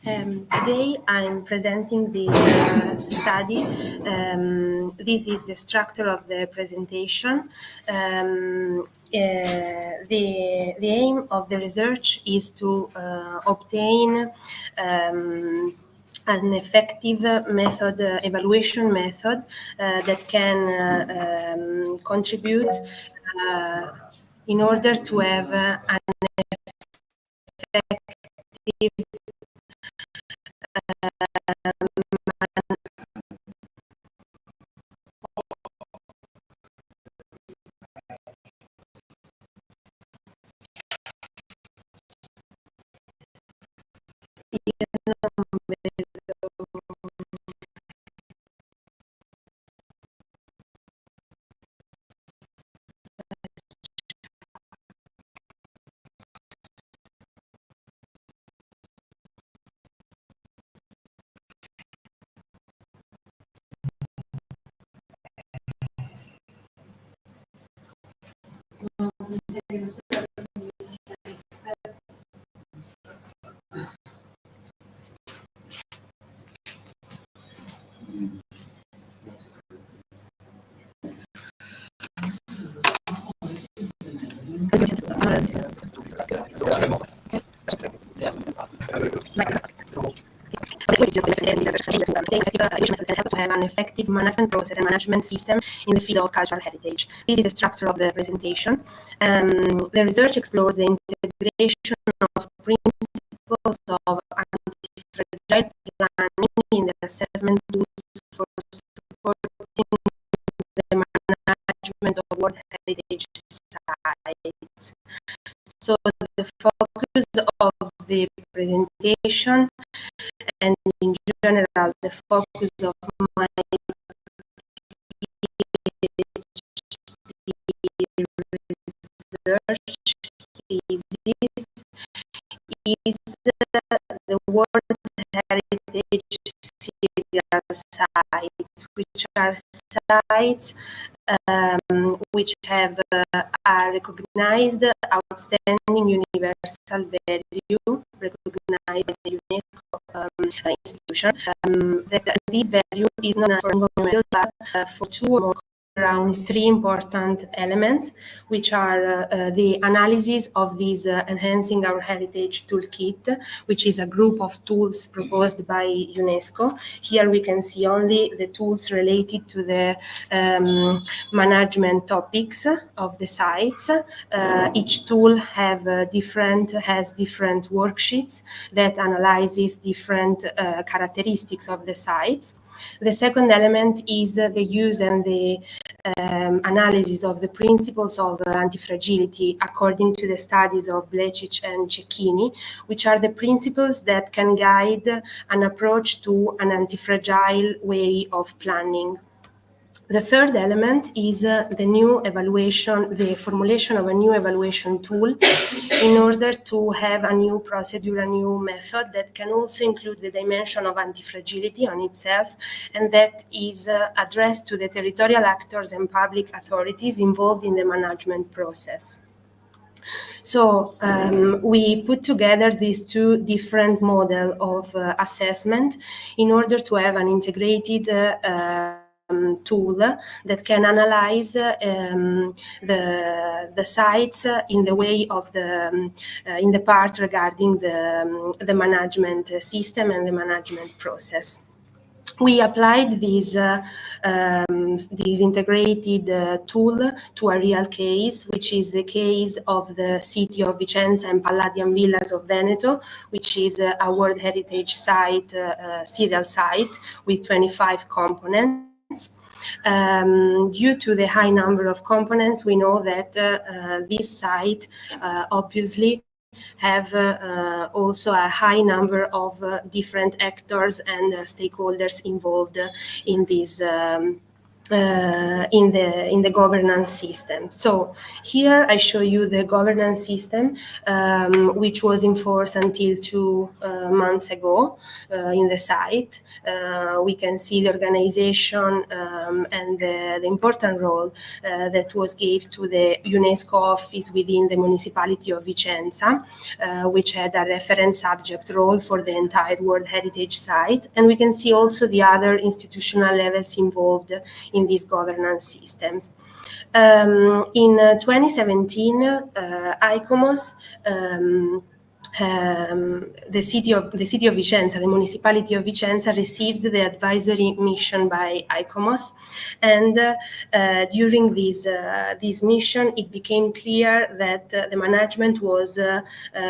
Today I'm presenting this study. This is the structure of the presentation. The aim of the research is to obtain an effective method, evaluation method that can contribute in order to have an effective to have an effective management process and management system in the field of cultural heritage. This is the structure of the presentation. The research explores the integration of principles of anti-fragile planning in the assessment tools for supporting the management of World Heritage sites. So the focus of the presentation and in general the focus of my research is the World Heritage serial sites, which are sites which have a recognized outstanding universal value, recognized by the UNESCO institution. That this value is not for single but for two or more around three important elements, which are the analysis of this Enhancing Our Heritage Toolkit, which is a group of tools proposed by UNESCO. Here we can see only the tools related to the management topics of the sites. Each tool has different worksheets that analyzes different characteristics of the sites. The second element is the use and the analysis of the principles of anti-fragility according to the studies of Blecic and Cecchini, which are the principles that can guide an approach to an anti-fragile way of planning. The third element is the formulation of a new evaluation tool in order to have a new procedure, a new method that can also include the dimension of anti-fragility on itself, and that is addressed to the territorial actors and public authorities involved in the management process. So we put together these two different models of assessment in order to have an integrated tool that can analyze the sites in the way of in the part regarding the management system and the management process. We applied this integrated tool to a real case, which is the case of the city of Vicenza and Palladian Villas of Veneto, which is a World Heritage site, serial site with 25 components. Due to the high number of components, we know that this site obviously have also a high number of different actors and stakeholders involved in this in the governance system. So here I show you the governance system, which was in force until 2 months ago in the site. We can see the organization and the important role that was given to the UNESCO office within the municipality of Vicenza, which had a referent subject role for the entire World Heritage site. And we can see also the other institutional levels involved in these governance systems. In 2017, ICOMOS the city of Vicenza, the municipality of Vicenza, received the advisory mission by ICCSA, and during this mission, it became clear that the management was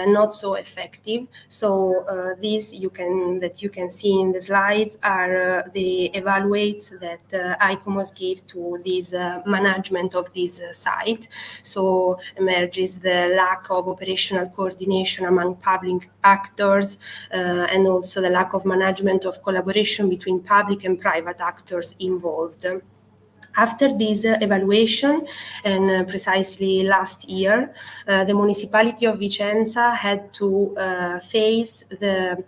not so effective. So these you can see in the slides are the evaluates that ICCSA gave to this management of this site. So emerges the lack of operational coordination among public actors, and also the lack of management of collaboration between public and private actors involved. After this evaluation, and precisely last year, the municipality of Vicenza had to face the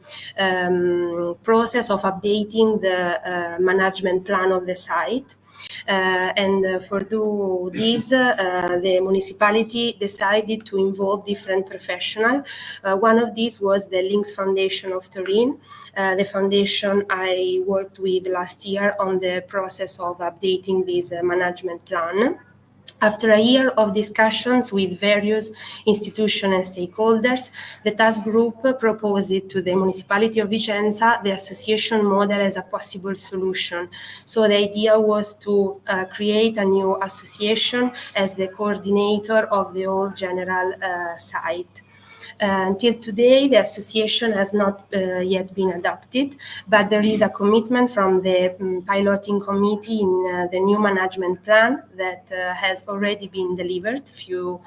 process of updating the management plan of the site. And for this, the municipality decided to involve different professionals. One of these was the Links Foundation of Turin, the foundation I worked with last year on the process of updating this management plan. After a year of discussions with various institutions and stakeholders, the task group proposed to the municipality of Vicenza the association model as a possible solution. So the idea was to create a new association as the coordinator of the whole general site. Until today, the association has not yet been adopted, but there is a commitment from the piloting committee in the new management plan that has already been delivered a few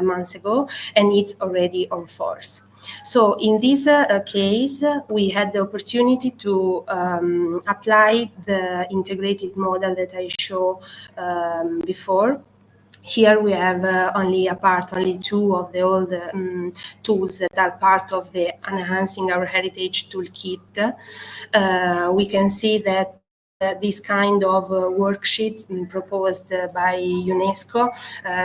months ago, and it's already on force. So in this case, we had the opportunity to apply the integrated model that I showed before. Here we have only two of the old tools that are part of the Enhancing Our Heritage Toolkit. We can see that this kind of worksheets proposed by UNESCO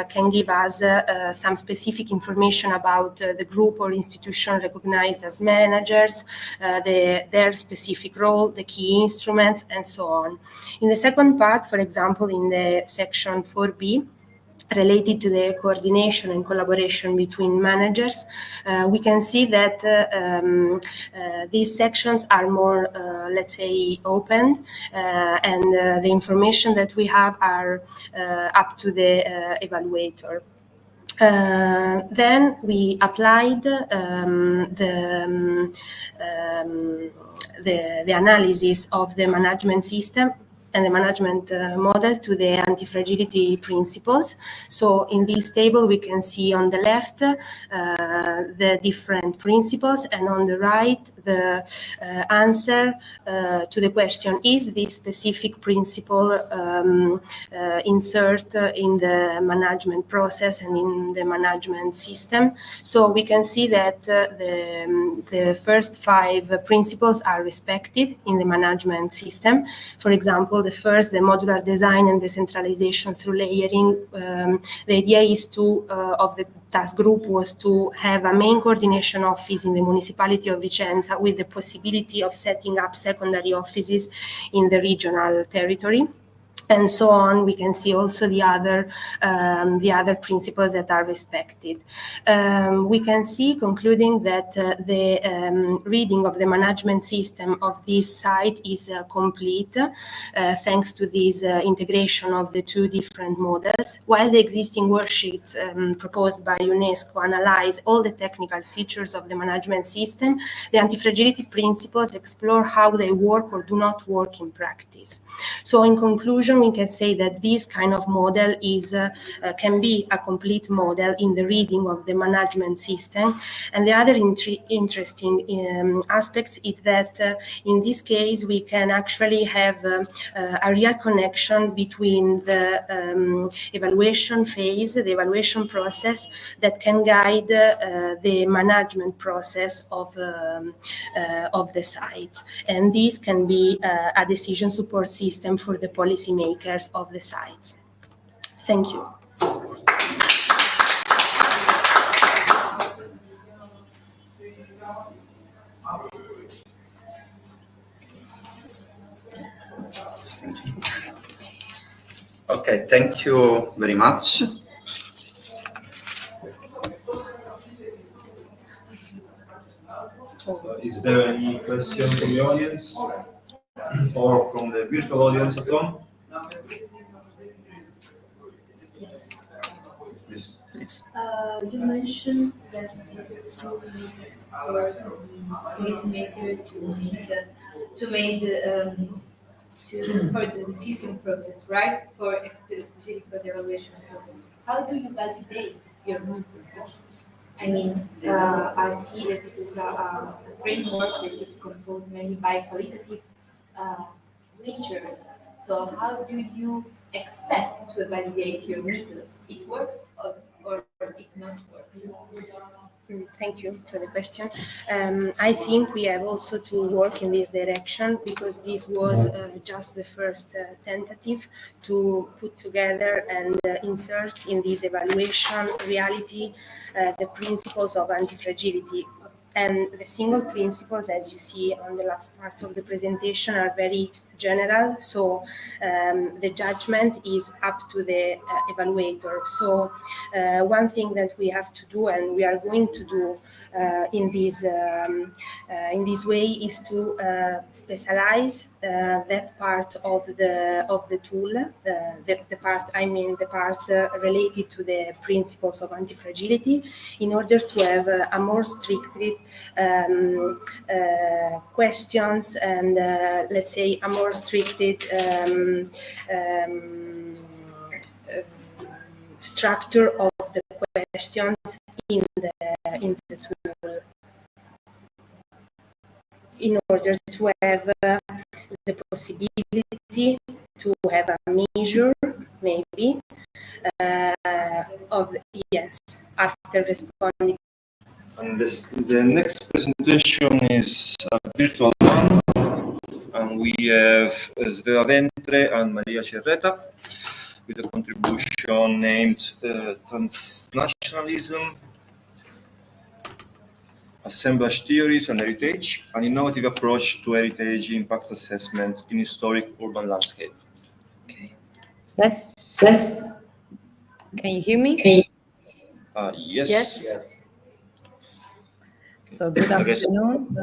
can give us some specific information about the group or institution recognized as managers, their specific role, the key instruments, and so on. In the second part, for example, in the section 4B, related to the coordination and collaboration between managers, we can see that these sections are more, let's say, opened, and the information that we have are up to the evaluator. Then we applied the analysis of the management system and the management model to the anti-fragility principles. So in this table, we can see on the left the different principles, and on the right, the answer to the question, is this specific principle insert in the management process and in the management system? So we can see that the first 5 principles are respected in the management system. For example, the first, the modular design and decentralization through layering. The idea is of the task group was to have a main coordination office in the municipality of Vicenza with the possibility of setting up secondary offices in the regional territory. And so on. We can see also the other principles that are respected. We can see, concluding, that the reading of the management system of this site is complete, thanks to this integration of the 2 different models. While the existing worksheets proposed by UNESCO analyze all the technical features of the management system, the anti-fragility principles explore how they work or do not work in practice. So in conclusion, we can say that this kind of model can be a complete model in the reading of the management system. And the other interesting aspects is that in this case, we can actually have a real connection between the evaluation phase, the evaluation process, that can guide the management process of the site. And this can be a decision support system for the policymakers of the sites. Thank you. Okay, thank you very much. Is there any question from the audience or from the virtual audience at home? Yes. Please. Yes. You mentioned that this tool needs for the policymaker for the decision process, right? Especially for the evaluation process. How do you validate your method? I mean, I see that this is a framework that is composed mainly by qualitative features. So how do you expect to validate your method? It works or it not works? Thank you for the question. I think we have also to work in this direction because this was just the first tentative to put together and insert in this evaluation reality the principles of anti-fragility. And the single principles, as you see on the last part of the presentation, are very general. So the judgment is up to the evaluator. So one thing that we have to do, and we are going to do in this way, is to specialize that part of the tool, the part related to the principles of anti-fragility, in order to have a more strictly questions and let's say a more restricted structure of the questions in the tool, in order to have the possibility to have a measure, maybe, of yes, after responding. And the next presentation is a virtual one, and we have Sveva Ventre and Maria Cerreta with a contribution named Transnationalism, Assemblage Theories and Heritage, an innovative approach to heritage impact assessment in historic urban landscape. Okay. Yes. Yes. Can you hear me? Yes. Yes. So good afternoon.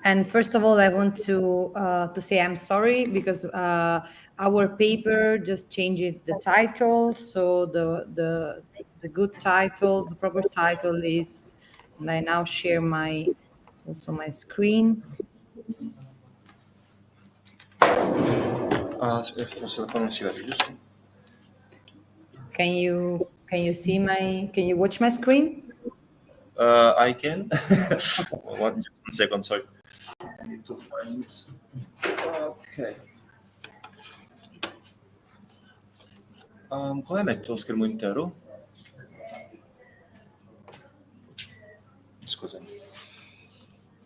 And first of all, I want to say I'm sorry because our paper just changed the title. So the good title, the proper title is, and I now share my screen. Can you watch my screen? I can. Just one second, sorry. I need to find this. Ok. Come metto lo schermo intero? Scusa.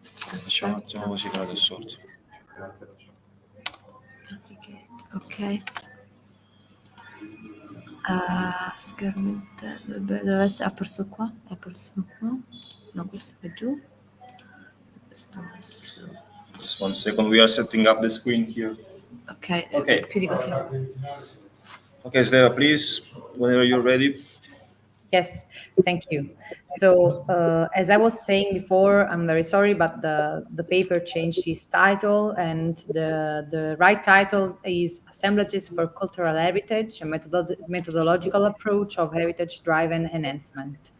Facciamo così che adesso. Ok. Schermo intero. Deve essere apparso qua? È apparso qua? No, questo è giù. Questo è su. Just one second, we are setting up the screen here. Ok. Okay. Più di così. Okay, Sveva, please, whenever you're ready. Yes, thank you. So as I was saying before, I'm very sorry, but the paper changed its title, and the right title is Assemblages for Cultural Heritage, a methodological approach of heritage-driven enhancement.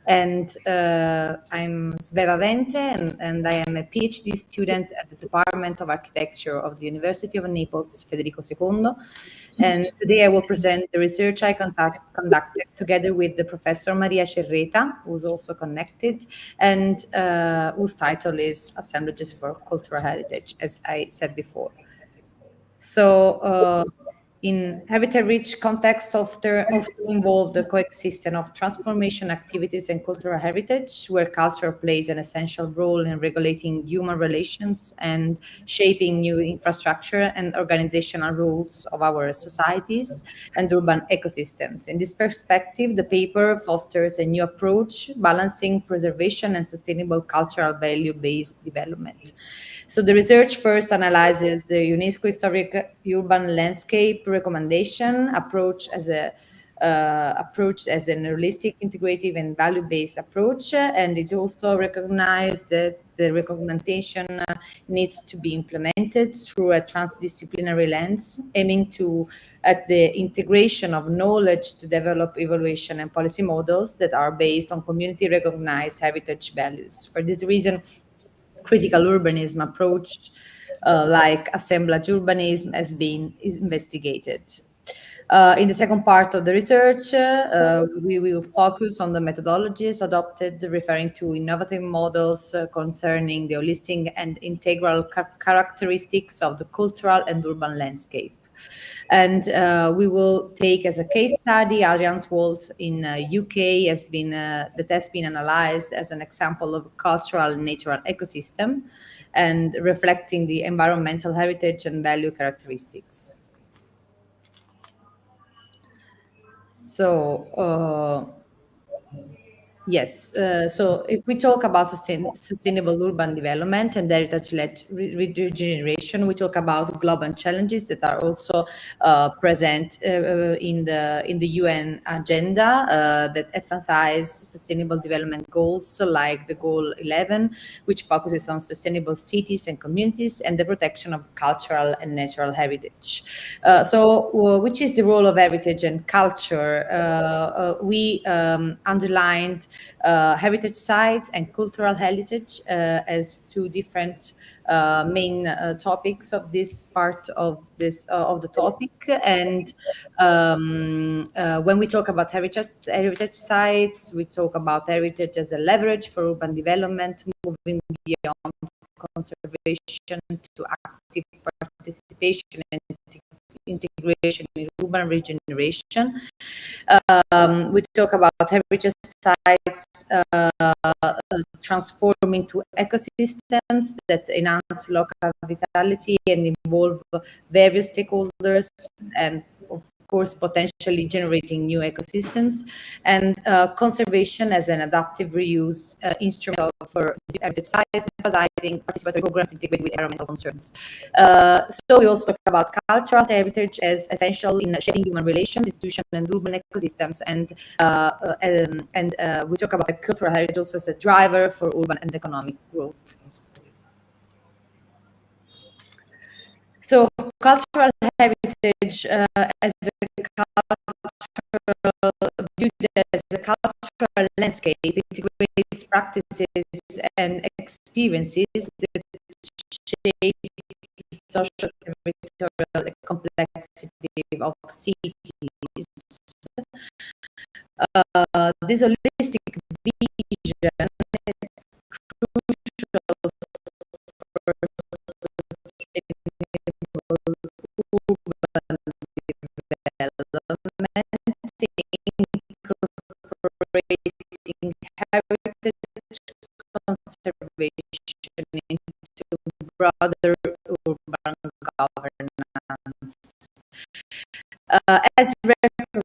And I'm Sveva Ventre, and I am a PhD student at the Department of Architecture of the University of Naples, Federico II. And today I will present the research I conducted together with the Professor Maria Cerreta, who's also connected, and whose title is Assemblages for Cultural Heritage, as I said before. So in habitat-rich contexts often involve the coexistence of transformation activities and cultural heritage, where culture plays an essential role in regulating human relations and shaping new infrastructure and organizational rules of our societies and urban ecosystems. In this perspective, the paper fosters a new approach, balancing preservation and sustainable cultural value-based development. So the research first analyzes the UNESCO Historic Urban Landscape Recommendation approach as a approach as an holistic, integrative, and value-based approach, and it also recognized that the recognition needs to be implemented through a transdisciplinary lens, aiming at the integration of knowledge to develop evaluation and policy models that are based on community-recognized heritage values. For this reason, critical urbanism approach like assemblage urbanism has been investigated. In the second part of the research, we will focus on the methodologies adopted, referring to innovative models concerning the holistic and integral characteristics of the cultural and urban landscape. And we will take as a case study Adrian's Walls in UK that has been analyzed as an example of a cultural and natural ecosystem and reflecting the environmental heritage and value characteristics. So, yes, so if we talk about sustainable urban development and heritage-led regeneration, we talk about global challenges that are also present in the UN agenda that emphasize sustainable development goals, like the goal 11, which focuses on sustainable cities and communities and the protection of cultural and natural heritage. Which is the role of heritage and culture? We underlined heritage sites and cultural heritage as two different main topics of this part of the topic. And when we talk about heritage sites, we talk about heritage as a leverage for urban development, moving beyond conservation to active participation and integration in urban regeneration. We talk about heritage sites transforming to ecosystems that enhance local vitality and involve various stakeholders, and of course potentially generating new ecosystems, and conservation as an adaptive reuse instrument for heritage sites, emphasizing participatory programs integrated with environmental concerns. So we also talk about cultural heritage as essential in shaping human relations, institutions, and urban ecosystems, and we talk about cultural heritage also as a driver for urban and economic growth. So cultural heritage as a cultural, viewed as a cultural landscape, integrates practices and experiences that shape the social territorial complexity of cities. This holistic vision is crucial for sustainable urban development, incorporating heritage conservation into broader urban governance. As recognized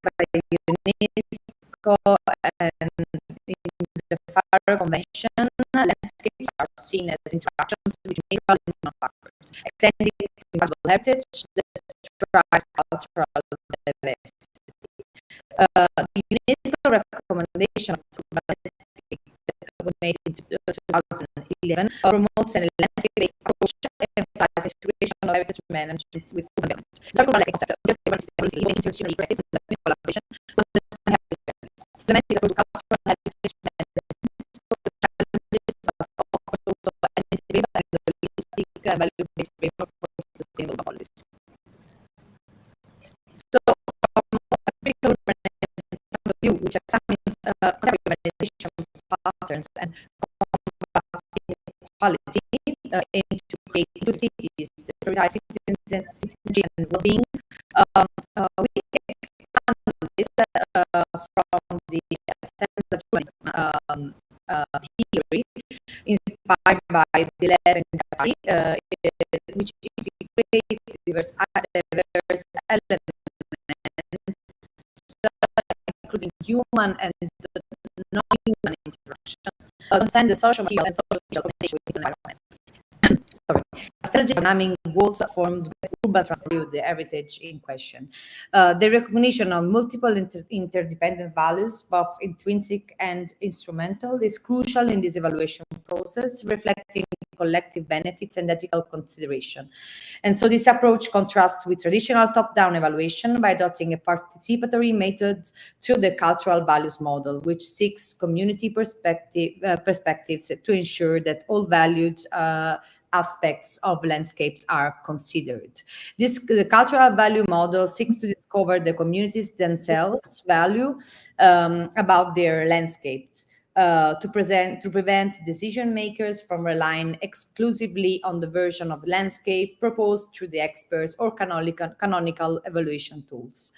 by UNESCO and in the FARO Convention, landscapes are seen as interactions between natural and human factors, extending to individual heritage that drives cultural diversity. The UNESCO recommendation that was made in 2011 promotes a landscape-based approach, emphasizing integration of heritage management with development. The concept of institutional practice and collaboration was the implementing the cultural heritage management for the challenges of also an integrated and holistic value-based framework for sustainable policies. So, from a critical urbanism point of view, which examines urbanization patterns and combats inequality, aim to create inclusive cities that prioritize citizenship and well-being, we expand this from the assemblage urbanism theory inspired by Deleuze and Guattari, which integrates diverse elements, including human and non-human interactions, understand the social, material, and social connection with the environment. strategic dynamic walls formed by urban transformation, the heritage in question. The recognition of multiple interdependent values, both intrinsic and instrumental, is crucial in this evaluation process, reflecting collective benefits and ethical consideration. And so this approach contrasts with traditional top-down evaluation by adopting a participatory method through the cultural values model, which seeks community perspectives to ensure that all valued aspects of landscapes are considered. The cultural value model seeks to discover the communities themselves value about their landscapes. To prevent decision makers from relying exclusively on the version of the landscape proposed through the experts or canonical evaluation tools.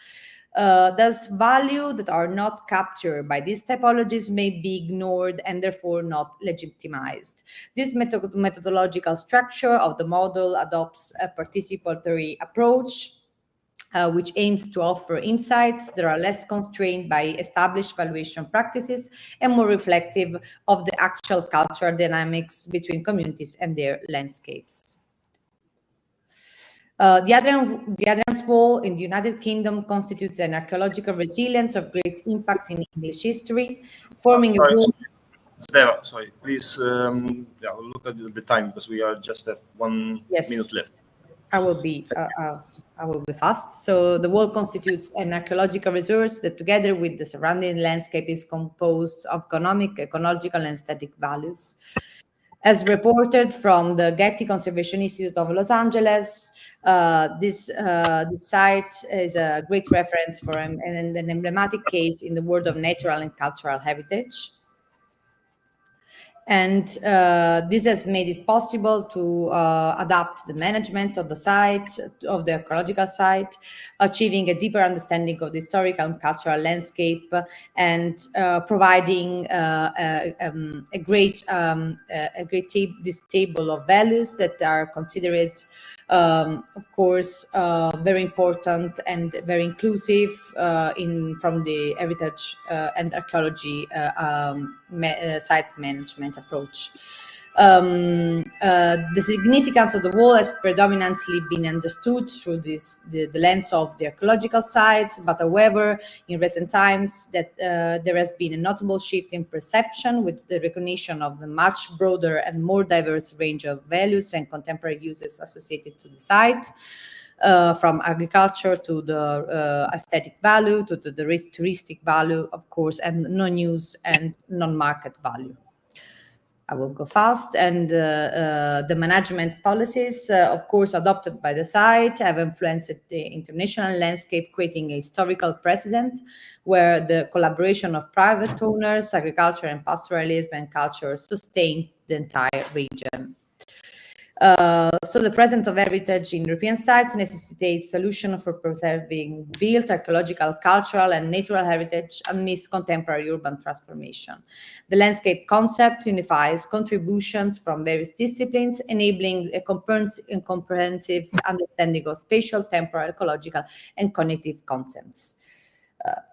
Thus, value that are not captured by these typologies may be ignored and therefore not legitimized. This methodological structure of the model adopts a participatory approach, which aims to offer insights that are less constrained by established valuation practices and more reflective of the actual cultural dynamics between communities and their landscapes. The Adrian's Wall in the United Kingdom constitutes an archaeological resilience of great impact in English history, forming a wall. Sveva, sorry, please look at the time because we are just at 1 minute left. I will be fast. So the wall constitutes an archaeological resource that, together with the surrounding landscape, is composed of economic, ecological, and aesthetic values. As reported from the Getty Conservation Institute of Los Angeles, this site is a great reference for an emblematic case in the world of natural and cultural heritage. And this has made it possible to adapt the management of the site, of the ecological site, achieving a deeper understanding of the historical and cultural landscape, and providing this table of values that are considered, of course, very important and very inclusive from the heritage and archaeology site management approach. The significance of the wall has predominantly been understood through the lens of the archaeological sites, but however, in recent times that there has been a notable shift in perception with the recognition of the much broader and more diverse range of values and contemporary uses associated to the site. From agriculture to the aesthetic value to the touristic value, of course, and non-use and non-market value. I will go fast. And the management policies, of course, adopted by the site have influenced the international landscape, creating a historical precedent where the collaboration of private owners, agriculture and pastoralism and culture sustain the entire region. So the presence of heritage in European sites necessitates solution for preserving built archaeological, cultural, and natural heritage amidst contemporary urban transformation. The landscape concept unifies contributions from various disciplines, enabling a comprehensive understanding of spatial, temporal, ecological, and cognitive concepts.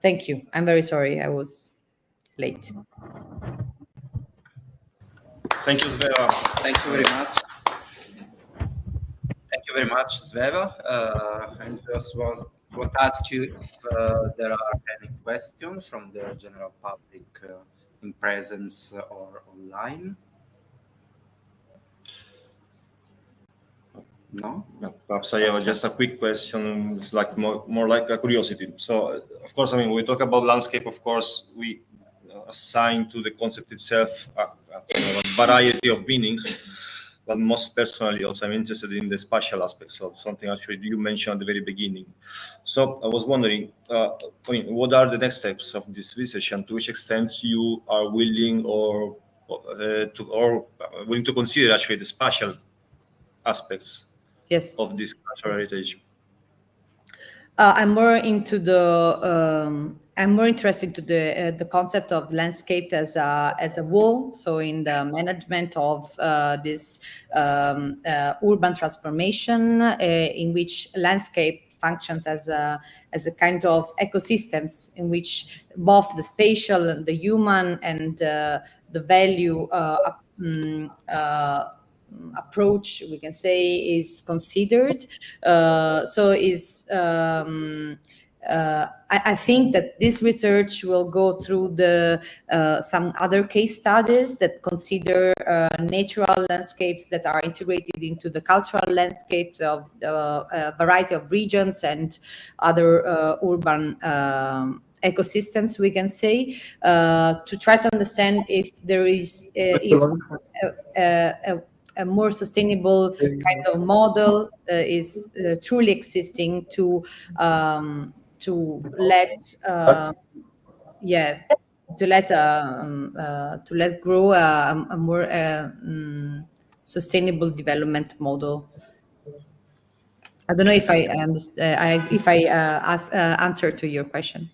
Thank you. I'm very sorry I was late. Thank you, Sveva. Thank you very much. Thank you very much, Sveva. I just want to ask you if there are any questions from the general public in presence or online. No? No, perhaps I have just a quick question. It's like more like a curiosity. So, of course, I mean, when we talk about landscape, of course, we assign to the concept itself a variety of meanings. But most personally, also, I'm interested in the spatial aspects of something actually you mentioned at the very beginning. So I was wondering, what are the next steps of this research, and to which extent you are willing willing to consider actually the spatial aspects of this cultural heritage? I'm more into I'm more interested to the concept of landscape as a whole. So in the management of this urban transformation, in which landscape functions as a kind of ecosystems in which both the spatial, the human, and the value approach, we can say, is considered. I think that this research will go through some other case studies that consider natural landscapes that are integrated into the cultural landscapes of a variety of regions and other urban ecosystems, we can say, to try to understand if there is a more sustainable kind of model is truly existing to let to let grow a more sustainable development model. I don't know if I answer to your question.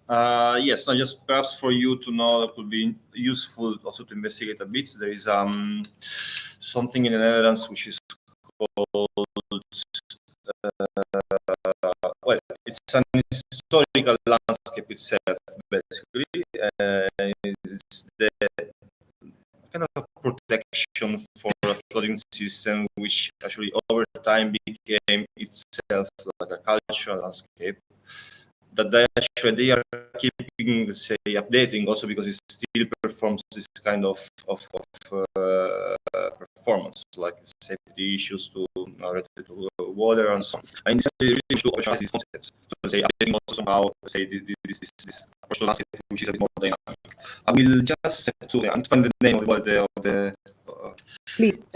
Yes, no, just perhaps for you to know, that would be useful also to investigate a bit. There is something in the Netherlands which is called well, it's an historical landscape itself, basically. It's the kind of protection for a flooding system, which actually over time became itself like a cultural landscape. That they are keeping, let's say, updating also because it still performs this kind of performance, like safety issues related to water and so on. And it's really to operationalize these concepts. So let's say updating also somehow, let's say this approach to landscape, which is a bit more dynamic. I will just have to find the name of the Please.